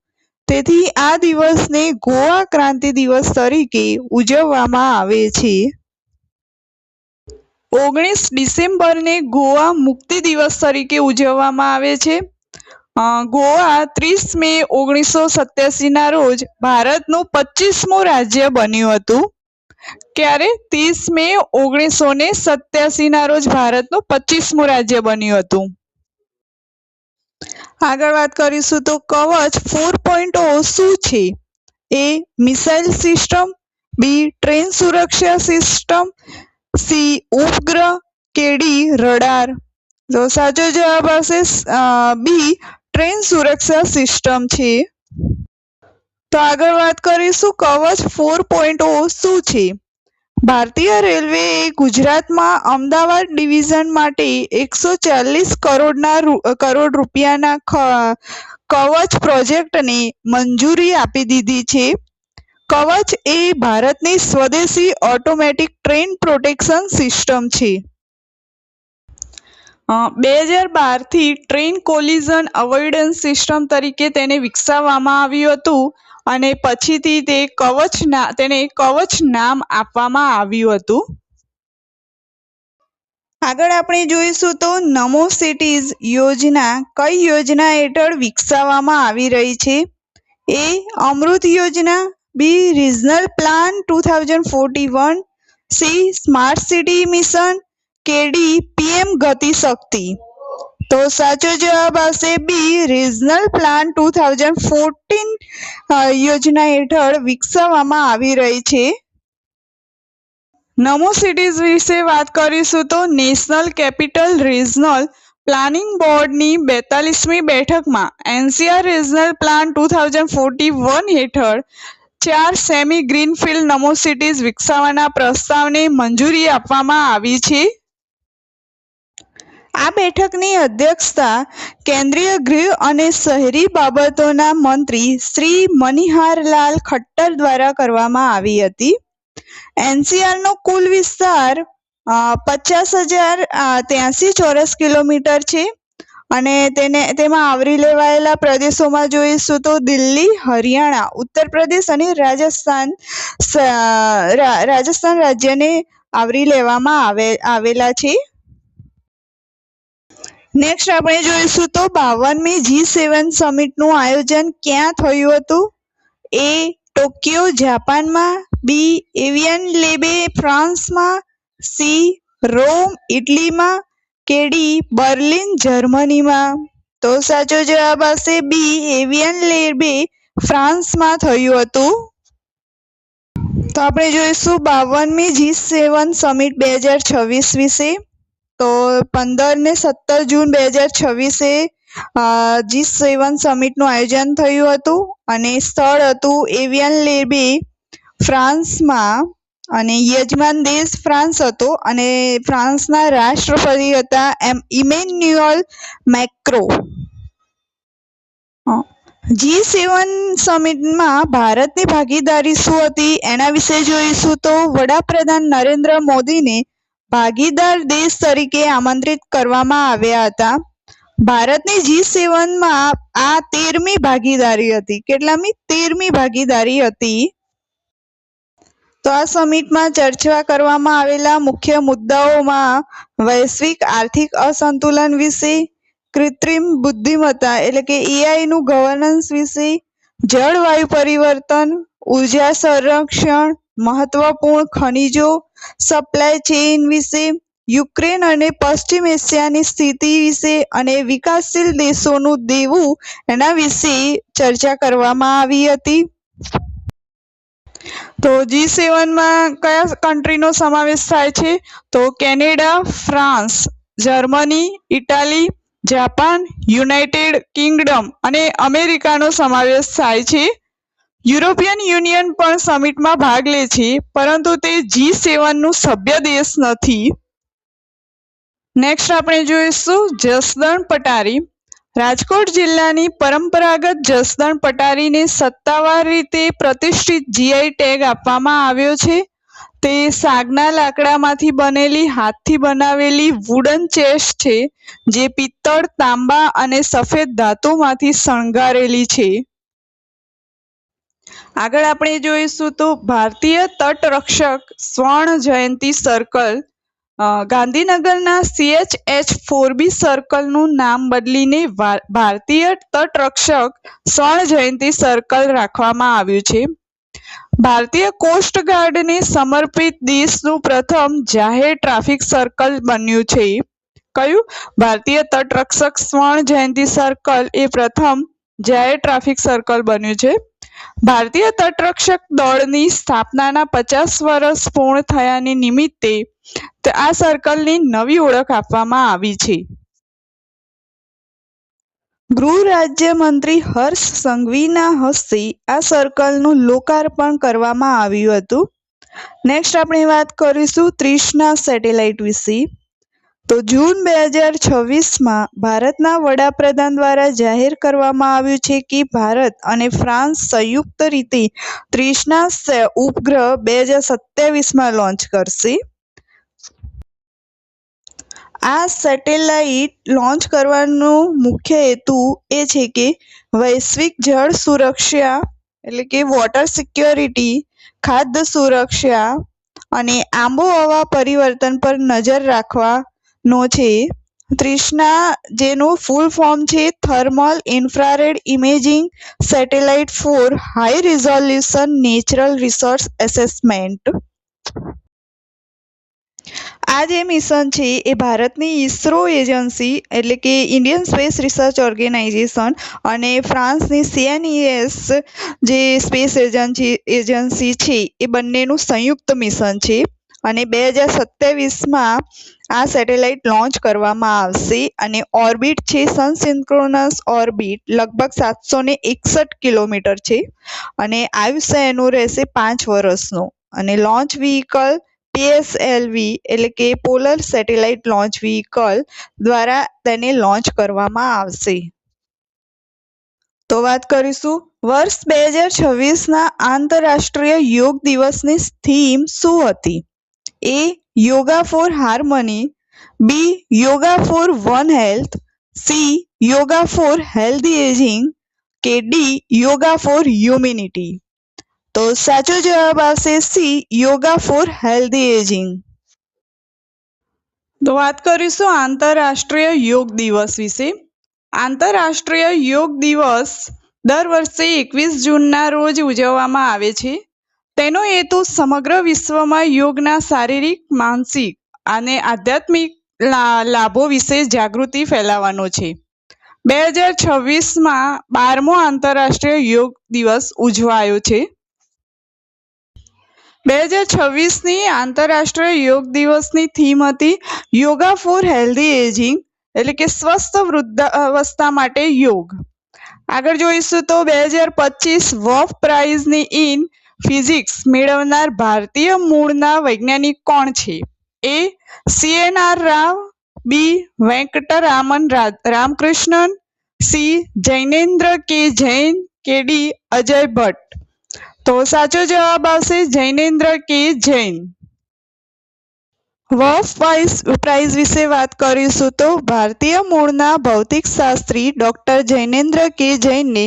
Speaker 1: તેથી આ દિવસને ગોવા ક્રાંતિ દિવસ તરીકે ઉજવવામાં આવે છે. 19 ડિસેમ્બરને ગોવા મુક્તિ દિવસ તરીકે ઉજવવામાં આવે છે. ગોવા 30 મે 1987ના રોજ ભારતનું 25મું રાજ્ય બન્યું હતું. ક્યારે? 30 મે 1987ના રોજ ભારતનું 25મું રાજ્ય બન્યું હતું. આગળ વાત કરીશું તો કવચ 4.0 શું છે? એ મિસાઇલ સિસ્ટમ, બી ટ્રેન સુરક્ષા સિસ્ટમ, સી ઉપગ્રહ કે ડી રડાર? તો સાચો જવાબ આવશે બી ટ્રેન સુરક્ષા સિસ્ટમ છે. તો આગળ વાત કરીશું કવચ 4.0 શું છે? ભારતીય રેલવેએ ગુજરાતમાં અમદાવાદ ડિવિઝન માટે 140 કરોડ રૂપિયાના કવચ પ્રોજેક્ટને મંજૂરી આપી દીધી છે. કવચ એ ભારતની સ્વદેશી ઓટોમેટિક ટ્રેન પ્રોટેક્શન સિસ્ટમ છે. 2012 થી ટ્રેન કોલિઝન અવોઇડન્સ સિસ્ટમ તરીકે તેને વિકસાવવામાં આવ્યું હતું અને પછીથી તેને કવચ નામ આપવામાં આવ્યું હતું. આગળ આપણે જોઈશું તો નમો સિટીઝ યોજના કઈ યોજના હેઠળ વિકસાવવામાં આવી રહી છે? એ અમૃત યોજના, B regional plan 2041, C smart city mission કે ડી પીએમ ગતિ શક્તિ. તો સાચો જવાબ આવશે બી રિજનલ પ્લાન 2014 યોજના હેઠળ વિકસાવવામાં આવી રહી છે. નમો સિટીઝ વિશે વાત કરીશું તો નેશનલ કેપિટલ રિજનલ પ્લાનિંગ બોર્ડની 42મી બેઠકમાં એનસીઆર રિજનલ પ્લાન 2041 હેઠળ 4 સેમી ગ્રીનફિલ્ડ નમો સિટીઝ વિકસાવવાના પ્રસ્તાવને મંજૂરી આપવામાં આવી છે. આ બેઠકની અધ્યક્ષતા કેન્દ્રીય ગૃહ અને શહેરી બાબતોના મંત્રી શ્રી મનીહારલાલ ખટ્ટર દ્વારા કરવામાં આવી હતી. એનસીઆરનો કુલ વિસ્તાર 50,083 ચોરસ કિલોમીટર છે અને તેમાં આવરી લેવાયેલા પ્રદેશોમાં જોઈશું તો દિલ્હી, હરિયાણા, ઉત્તર પ્રદેશ અને રાજસ્થાન રાજ્યને આવરી લેવામાં આવેલા છે. નેક્સ્ટ આપણે જોઈશું તો 52મી G7 સમિટનું આયોજન ક્યાં થયું હતું? એ ટોક્યો જાપાનમાં, બી એવિયન લેબે ફ્રાન્સમાં, સી રોમ ઇટલીમાં કે ડી બર્લિન જર્મનીમાં. તો સાચો જવાબ આવશે બી એવિયન લેબે ફ્રાન્સમાં થયું હતું. તો આપણે જોઈશું 52મી G7 સમિટ 2026 વિશે. તો 15 ને 17 જૂન 2026 G7 સમિટનું આયોજન થયું હતું અને સ્થળ હતું એવિયન લેબે ફ્રાન્સમાં અને યજમાન દેશ ફ્રાન્સ હતો અને ફ્રાન્સના રાષ્ટ્રપતિ હતા ઇમેન્યુઅલ મેક્રો. G7 સમિટમાં ભારતની ભાગીદારી શું હતી એના વિશે જોઈશું તો વડાપ્રધાન નરેન્દ્ર મોદીને ભાગીદાર દેશ તરીકે આમંત્રિત કરવામાં આવ્યા હતા. ભારતની G7માં આ 13મી ભાગીદારી હતી. કેટલામી? 13મી ભાગીદારી હતી. તો આ સમિટમાં ચર્ચા કરવામાં આવેલા મુખ્ય મુદ્દાઓમાં વૈશ્વિક આર્થિક અસંતુલન વિશે, કૃત્રિમ બુદ્ધિમત્તા એટલે કે AI નું ગવર્નન્સ વિશે, જળવાયુ પરિવર્તન, ઉર્જા સંરક્ષણ, મહત્વપૂર્ણ ખનિજો, સપ્લાય ચેઇન વિશે, યુક્રેન અને પશ્ચિમ એશિયાની સ્થિતિ વિશે અને વિકાસશીલ દેશોનું દેવું એના વિશે ચર્ચા કરવામાં આવી હતી. તો G7માં કયા કન્ટ્રીનો સમાવેશ થાય છે? તો Canada, France, Germany, Italy, Japan, United Kingdom અને અમેરિકાનો સમાવેશ થાય છે. યુરોપિયન યુનિયન પણ સમિટમાં ભાગ લે છે પરંતુ તે G7નું સભ્ય દેશ નથી. નેક્સ્ટ આપણે જોઈશું જસદણ પટારી. રાજકોટ જિલ્લાની પરંપરાગત જસદણ પટારીને સત્તાવાર રીતે પ્રતિષ્ઠિત GI ટેગ આપવામાં આવ્યો છે. તે સાગના લાકડામાંથી બનેલી હાથથી બનાવેલી વુડન ચેસ્ટ છે જે પિત્તળ, તાંબા અને સફેદ ધાતુમાંથી શણગારેલી છે. આગળ આપણે જોઈશું તો ભારતીય તટરક્ષક સ્વર્ણ જયંતિ સર્કલ ગાંધીનગરના CH4B સર્કલનું નામ બદલીને ભારતીય તટરક્ષક સ્વર્ણ જયંતિ સર્કલ રાખવામાં આવ્યું છે. ભારતીય કોસ્ટ ગાર્ડને સમર્પિત દેશનું પ્રથમ જાહેર ટ્રાફિક સર્કલ બન્યું છે. કયું? ભારતીય તટરક્ષક સ્વર્ણ જયંતિ સર્કલ એ પ્રથમ જાહેર ટ્રાફિક સર્કલ બન્યું છે. ભારતીય તટરક્ષક દળની સ્થાપનાના 50 વર્ષ પૂર્ણ થયાની નિમિત્તે આ સર્કલની નવી ઓળખ આપવામાં આવી છે. ગૃહ રાજ્યમંત્રી હર્ષ સંઘવીના હસ્તે આ સર્કલનું લોકાર્પણ કરવામાં આવ્યું હતું. નેક્સ્ટ આપણે વાત કરીશું તૃષ્ણા સેટેલાઇટ વિશે. તો જૂન 2026માં ભારતના વડાપ્રધાન દ્વારા જાહેર કરવામાં આવ્યું છે કે ભારત અને ફ્રાન્સ સંયુક્ત રીતે તૃષ્ણા ઉપગ્રહ 2027માં લોન્ચ કરશે. આ સેટેલાઇટ લોન્ચ કરવાનો મુખ્ય હેતુ એ છે કે વૈશ્વિક જળ સુરક્ષા એટલે કે વોટર સિક્યોરિટી, ખાદ્ય સુરક્ષા અને આબોહવા પરિવર્તન પર નજર રાખવાનો છે. તૃષ્ણા, જેનું ફૂલ ફોર્મ છે thermal infrared imaging satellite for high resolution natural resource assessment. આ જે મિશન છે એ ભારતની ઇસરો એજન્સી એટલે કે ઇન્ડિયન સ્પેસ રિસર્ચ ઓર્ગેનાઇઝેશન અને ફ્રાન્સની CNES જે સ્પેસ એજન્સી છે એ બંનેનું સંયુક્ત મિશન છે અને 2027માં આ સેટેલાઇટ લોન્ચ કરવામાં આવશે અને ઓર્બિટ છે સનસિન્ક્રોનસ ઓર્બિટ લગભગ 761 કિલોમીટર છે અને આયુષ્ય એનું રહેશે 5 વર્ષનું અને લોન્ચ વ્હીકલ PSLV એટલે કે પોલર સેટેલાઇટ લોન્ચ વ્હીકલ દ્વારા તેને લોન્ચ કરવામાં આવશે. તો વાત કરીશું વર્ષ 2026ના આંતરરાષ્ટ્રીય યોગ દિવસની થીમ શું હતી? A. Yoga for harmony, B. Yoga for one health, C. Yoga for healthy ageing કે D. Yoga for humanity. તો સાચો જવાબ આવશે C. Yoga for healthy ageing. તો વાત કરીશું આંતરરાષ્ટ્રીય યોગ દિવસ વિશે. આંતરરાષ્ટ્રીય યોગ દિવસ દર વર્ષે 21 જૂનના રોજ ઉજવવામાં આવે છે. તેનો હેતુ સમગ્ર વિશ્વમાં યોગના શારીરિક, માનસિક અને આધ્યાત્મિક લાભો વિશે જાગૃતિ ફેલાવવાનો છે. 2026માં 12મો આંતરરાષ્ટ્રીય યોગ દિવસ ઉજવાયો છે. 2026ની આંતરરાષ્ટ્રીય યોગ દિવસની થીમ હતી યોગા ફોર હેલ્ધી એજિંગ એટલે કે સ્વસ્થ વૃદ્ધાવસ્થા માટે યોગ. આગળ જોઈશું તો 2025 વર્ફ પ્રાઇઝની ઇન ફિઝિક્સ મેળવનાર ભારતીય મૂળના વૈજ્ઞાનિક કોણ છે? A. CNR Rao, B. Venkataraman Ramakrishnan, C. જૈનેન્દ્ર કે જૈન કે D. અજય ભટ્ટ. તો સાચો જવાબ આવશે જૈનેન્દ્ર કે જૈન. વર્ફ પ્રાઇઝ વિશે વાત કરીશું તો ભારતીય મૂળના ભૌતિકશાસ્ત્રી ડોક્ટર જૈનેન્દ્ર કે જૈનને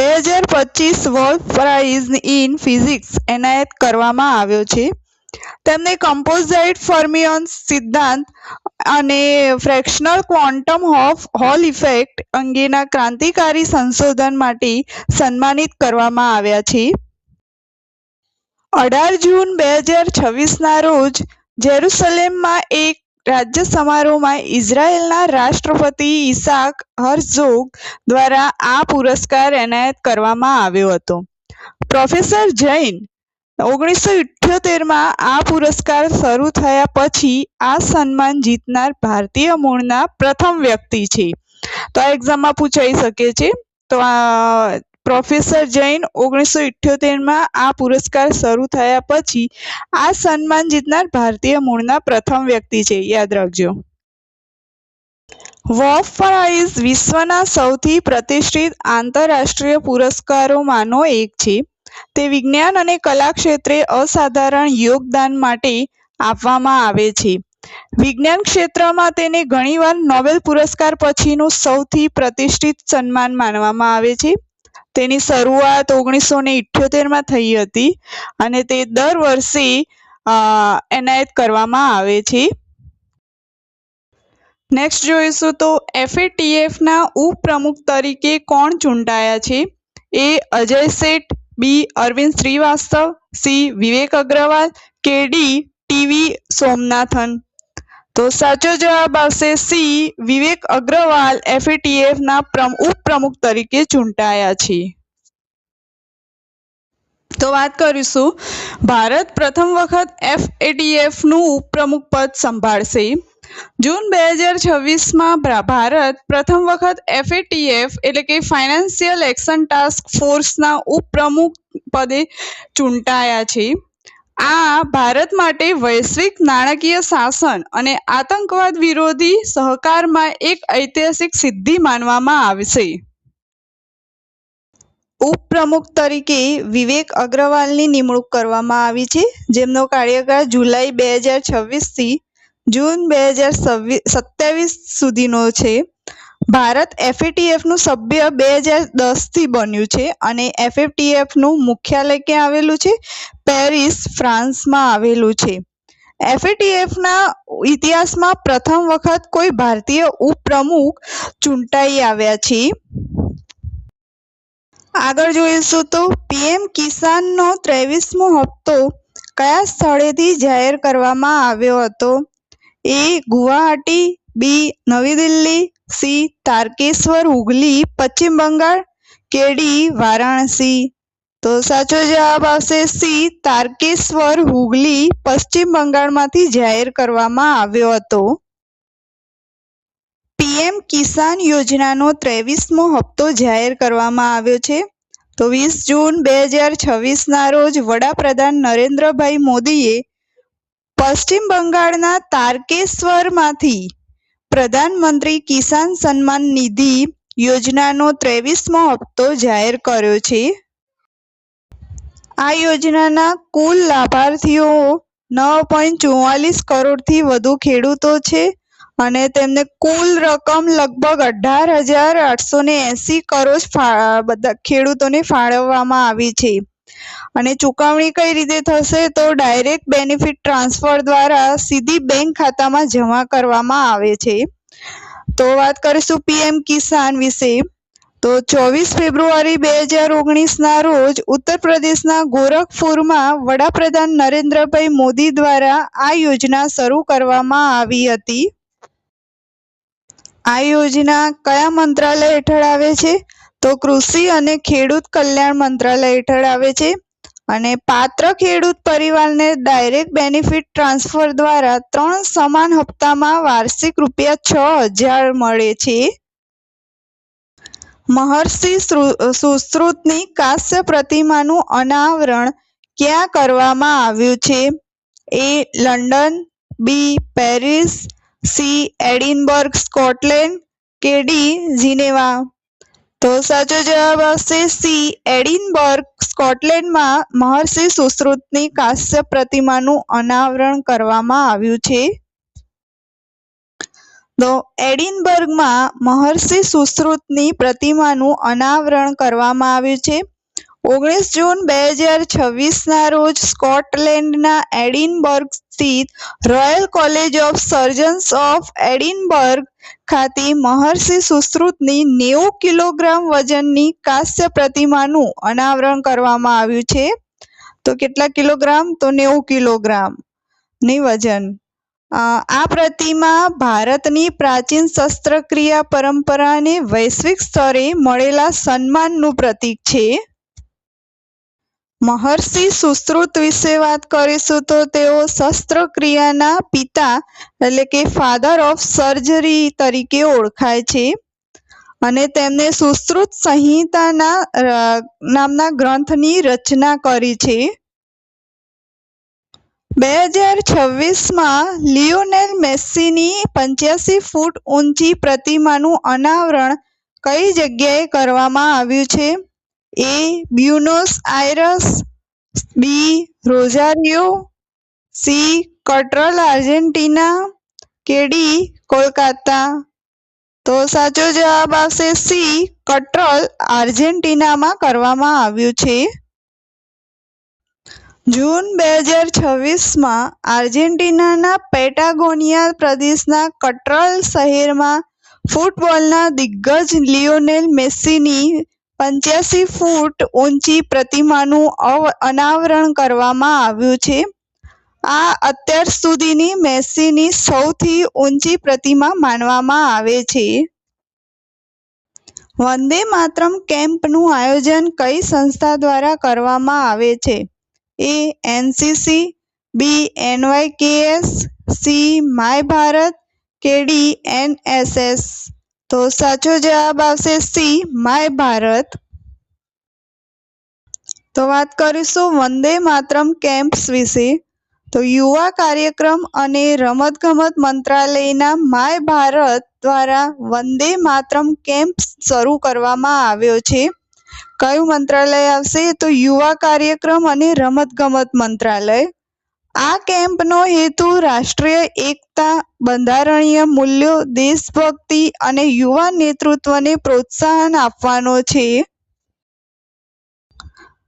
Speaker 1: 2025 વર્ફ પ્રાઇઝ ઇન ફિઝિક્સ એનાયત કરવામાં આવ્યો છે. તેમને કમ્પોઝાઇટ ફર્મિયોન સિદ્ધાંત અને ફ્રેક્શનલ ક્વોન્ટમ હોલ ઇફેક્ટ અંગેના ક્રાંતિકારી સંશોધન માટે સન્માનિત કરવામાં આવ્યા છે. 18 જૂન 2026ના રોજ જેરુસલેમમાં એક રાજ્ય સમારોહમાં ઇઝરાયેલના રાષ્ટ્રપતિ ઇસાક હર્ઝોગ દ્વારા આ પુરસ્કાર એનાયત કરવામાં આવ્યો હતો. પ્રોફેસર જૈન 1978માં આ પુરસ્કાર શરૂ થયા પછી આ સન્માન જીતનાર ભારતીય મૂળના પ્રથમ વ્યક્તિ છે. તો આ એક્ઝામમાં પૂછાઈ શકે છે. તો આ પ્રોફેસર જૈન 1978માં આ પુરસ્કાર શરૂ થયા પછી આ સન્માન જીતનાર ભારતીય મૂળના પ્રથમ વ્યક્તિ છે, યાદ રાખજો. વર્ફ પ્રાઇઝ વિશ્વના સૌથી પ્રતિષ્ઠિત આંતરરાષ્ટ્રીય પુરસ્કારોમાંનો એક છે. તે વિજ્ઞાન અને કલા ક્ષેત્રે અસાધારણ યોગદાન માટે આપવામાં આવે છે. વિજ્ઞાન ક્ષેત્રમાં તેને ઘણીવાર નોબેલ પુરસ્કાર પછીનું સૌથી પ્રતિષ્ઠિત સન્માન માનવામાં આવે છે. તેની શરૂઆત 1978માં થઈ હતી અને તે દર વર્ષે એનાયત કરવામાં આવે છે. નેક્સ્ટ જોઈશું તો FATFના ઉપપ્રમુખ તરીકે કોણ ચૂંટાયા છે? A. Ajay Sheth, B. Arvind Srivastava, C. વિવેક અગ્રવાલ કે D. TV સોમનાથન. તો સાચો જવાબ આવશે C. વિવેક અગ્રવાલ FATFના ઉપપ્રમુખ તરીકે ચૂંટાયા છે. તો વાત કરીશું ભારત પ્રથમ વખત FATFનું ઉપપ્રમુખ પદ સંભાળશે. જૂન 2026માં ભારત પ્રથમ વખત FATF એટલે કે ફાઇનાન્શિયલ એક્શન ટાસ્ક ફોર્સના ઉપપ્રમુખ પદે ચૂંટાયા છે. આ ભારત માટે વૈશ્વિક નાણાકીય શાસન અને આતંકવાદ વિરોધી સહકારમાં એક ઐતિહાસિક સિદ્ધિ માનવામાં આવશે. ઉપપ્રમુખ તરીકે વિવેક અગ્રવાલની નિમણૂક કરવામાં આવી છે, જેમનો કાર્યકાળ જુલાઈ 2026 થી જૂન 2027 સુધીનો છે. ભારત એફએટીએફનું સભ્ય 2010 થી બન્યું છે અને એફએટીએફનું મુખ્યાલય ક્યાં આવેલું છે? પેરિસ, ફ્રાન્સમાં આવેલું છે. એફએટીએફના ઇતિહાસમાં પ્રથમ વખત કોઈ ભારતીય ઉપપ્રમુખ ચૂંટાઈ આવ્યા છે. આગળ જોઈશું તો પીએમ કિસાનનો 23મો હપ્તો કયા સ્થળેથી જાહેર કરવામાં આવ્યો હતો? એ. ગુવાહાટી, બી. નવી દિલ્હી, સી. તારકેશ્વર હુગલી, પશ્ચિમ બંગાળ, કે ડી. વારાણસી. તો સાચો જવાબ આવશે સી. તારકેશ્વર હુગલી, પશ્ચિમ બંગાળમાંથી જાહેર કરવામાં આવ્યો હતો. પીએમ કિસાન યોજનાનો 23મો હપ્તો જાહેર કરવામાં આવ્યો છે. તો 20 જૂન 2026ના રોજ વડાપ્રધાન નરેન્દ્રભાઈ મોદીએ પશ્ચિમ બંગાળના તારકેશ્વરમાંથી પ્રધાનમંત્રી કિસાન સન્માન નિધિ યોજનાનો 23મો હપ્તો જાહેર કર્યો છે. આ યોજનાના કુલ લાભાર્થીઓ 9.44 કરોડથી વધુ ખેડૂતો છે અને તેમને કુલ રકમ લગભગ 18,880 કરોડ બધા ખેડૂતોને ફાળવવામાં આવી છે. અને ચૂકવણી કઈ રીતે થશે? તો ડાયરેક્ટ બેનિફિટ ટ્રાન્સફર દ્વારા સીધી બેંક ખાતામાં જમા કરવામાં આવે છે. તો વાત કરીશું પીએમ કિસાન વિશે. તો 24 ફેબ્રુઆરી 2019ના રોજ ઉત્તર પ્રદેશના ગોરખપુરમાં વડાપ્રધાન નરેન્દ્રભાઈ મોદી દ્વારા આ યોજના શરૂ કરવામાં આવી હતી. આ યોજના કયા મંત્રાલય હેઠળ આવે છે? તો કૃષિ અને ખેડૂત કલ્યાણ મંત્રાલય હેઠળ આવે છે. અને પાત્ર ખેડૂત પરિવારને ડાયરેક્ટ બેનિફિટ ટ્રાન્સફર દ્વારા 3 સમાન હપ્તામાં વાર્ષિક ₹6,000 મળે છે. મહર્ષિ સુશ્રુતની કાંસ્ય પ્રતિમાનું અનાવરણ ક્યાં કરવામાં આવ્યું છે? A. London, B. Paris, C. Edinburgh, Scotland, કે ડી. જીનેવા. તો સાચો જવાબ આવશે સી. એડિનબર્ગ, સ્કોટલેન્ડમાં મહર્ષિ સુશ્રુતની કાંસ્ય પ્રતિમાનું અનાવરણ કરવામાં આવ્યું છે. તો એડિનબર્ગમાં મહર્ષિ સુશ્રુતની પ્રતિમાનું અનાવરણ કરવામાં આવ્યું છે. 19 જૂન 2026ના રોજ સ્કોટલેન્ડના એડિનબર્ગ સ્થિત royal college of surgeons of Edinburgh ખાતે મહર્ષિ સુશ્રુતની 90 કિલોગ્રામ વજનની કાંસ્ય પ્રતિમાનું અનાવરણ કરવામાં આવ્યું છે. તો કેટલા કિલોગ્રામ? તો 90 કિલોગ્રામની વજન. આ પ્રતિમા ભારતની પ્રાચીન શસ્ત્રક્રિયા પરંપરાને વૈશ્વિક સ્તરે મળેલા સન્માનનું પ્રતીક છે. મહર્ષિ સુશ્રુત વિશે વાત કરીશું તો તેઓ શસ્ત્રક્રિયાના પિતા એટલે કે ફાધર ઓફ સર્જરી તરીકે ઓળખાય છે અને તેમને સુશ્રુત સંહિતાના નામના ગ્રંથની રચના કરી છે. 2026માં લિયોનેલ મેસ્સીની 85 ફૂટ ઊંચી પ્રતિમાનું અનાવરણ કઈ જગ્યાએ કરવામાં આવ્યું છે? એ. બ્યુનોસ આયર્સ, બી. Rosario, C. કટ્રલ, આર્જેન્ટિના, કે ડી. કોલકાતા. તો સાચો જવાબ આવશે સી. કટ્રલ, આર્જેન્ટિનામાં કરવામાં આવ્યું છે. જૂન 2026માં આર્જેન્ટિનાના પેટાગોનિયા પ્રદેશના કટ્રલ શહેરમાં ફૂટબોલના દિગ્ગજ લિયોનેલ મેસ્સીની 85 ફૂટ ઊંચી પ્રતિમાનું અનાવરણ કરવામાં આવ્યું છે. આ અત્યાર સુધીની મેસ્સીની સૌથી ઊંચી પ્રતિમા માનવામાં આવે છે. વંદે માતરમ કેમ્પનું આયોજન કઈ સંસ્થા દ્વારા કરવામાં આવે છે? A. NCC, B. NYKS, C. My Bharat, કે ડી. એનએસએસ. તો સાચો જવાબ આવશે સી. માય ભારત. તો વાત કરીશું વંદે માતરમ કેમ્પ્સ વિશે. તો યુવા કાર્યક્રમ અને રમતગમત મંત્રાલયના માય ભારત દ્વારા વંદે માતરમ કેમ્પ શરૂ કરવામાં આવ્યો છે. કયું મંત્રાલય આવશે? તો યુવા કાર્યક્રમ અને રમતગમત મંત્રાલય. આ કેમ્પનો હેતુ રાષ્ટ્રીય એકતા, બંધારણીય મૂલ્યો, દેશભક્તિ અને યુવા નેતૃત્વને પ્રોત્સાહન આપવાનો છે.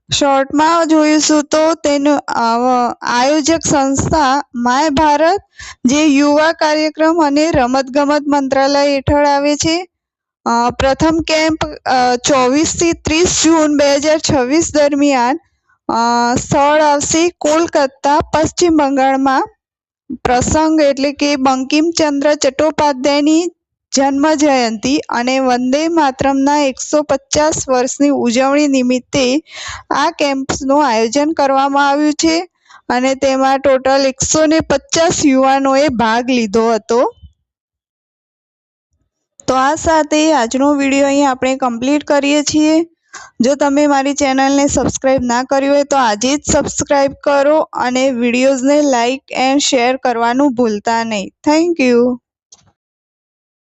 Speaker 1: શોર્ટમાં જોઈશું તો તેનું આયોજક સંસ્થા માય ભારત, જે યુવા કાર્યક્રમ અને રમતગમત મંત્રાલય હેઠળ આવે છે. પ્રથમ કેમ્પ 24 થી 30 જૂન 2026 દરમિયાન સ્થળ આવશે કોલકાતા, પશ્ચિમ બંગાળમાં. પ્રસંગ એટલે કે બંકિમચંદ્ર ચટ્ટોપાધ્યાયની જન્મ જયંતિ અને વંદે માતરમના 150 વર્ષની ઉજવણી નિમિત્તે આ કેમ્પનું આયોજન કરવામાં આવ્યું છે અને તેમાં ટોટલ 150 યુવાનોએ ભાગ લીધો હતો. તો આ સાથે આજનો વિડીયો અહીં આપણે કમ્પ્લીટ કરીએ છીએ. જો તમે મારી ચેનલને સબસ્ક્રાઈબ ના કરી હોય તો આજે જ સબસ્ક્રાઈબ કરો અને વિડીયોઝને લાઈક એન્ડ શેર કરવાનું ભૂલતા નહીં. Thank you.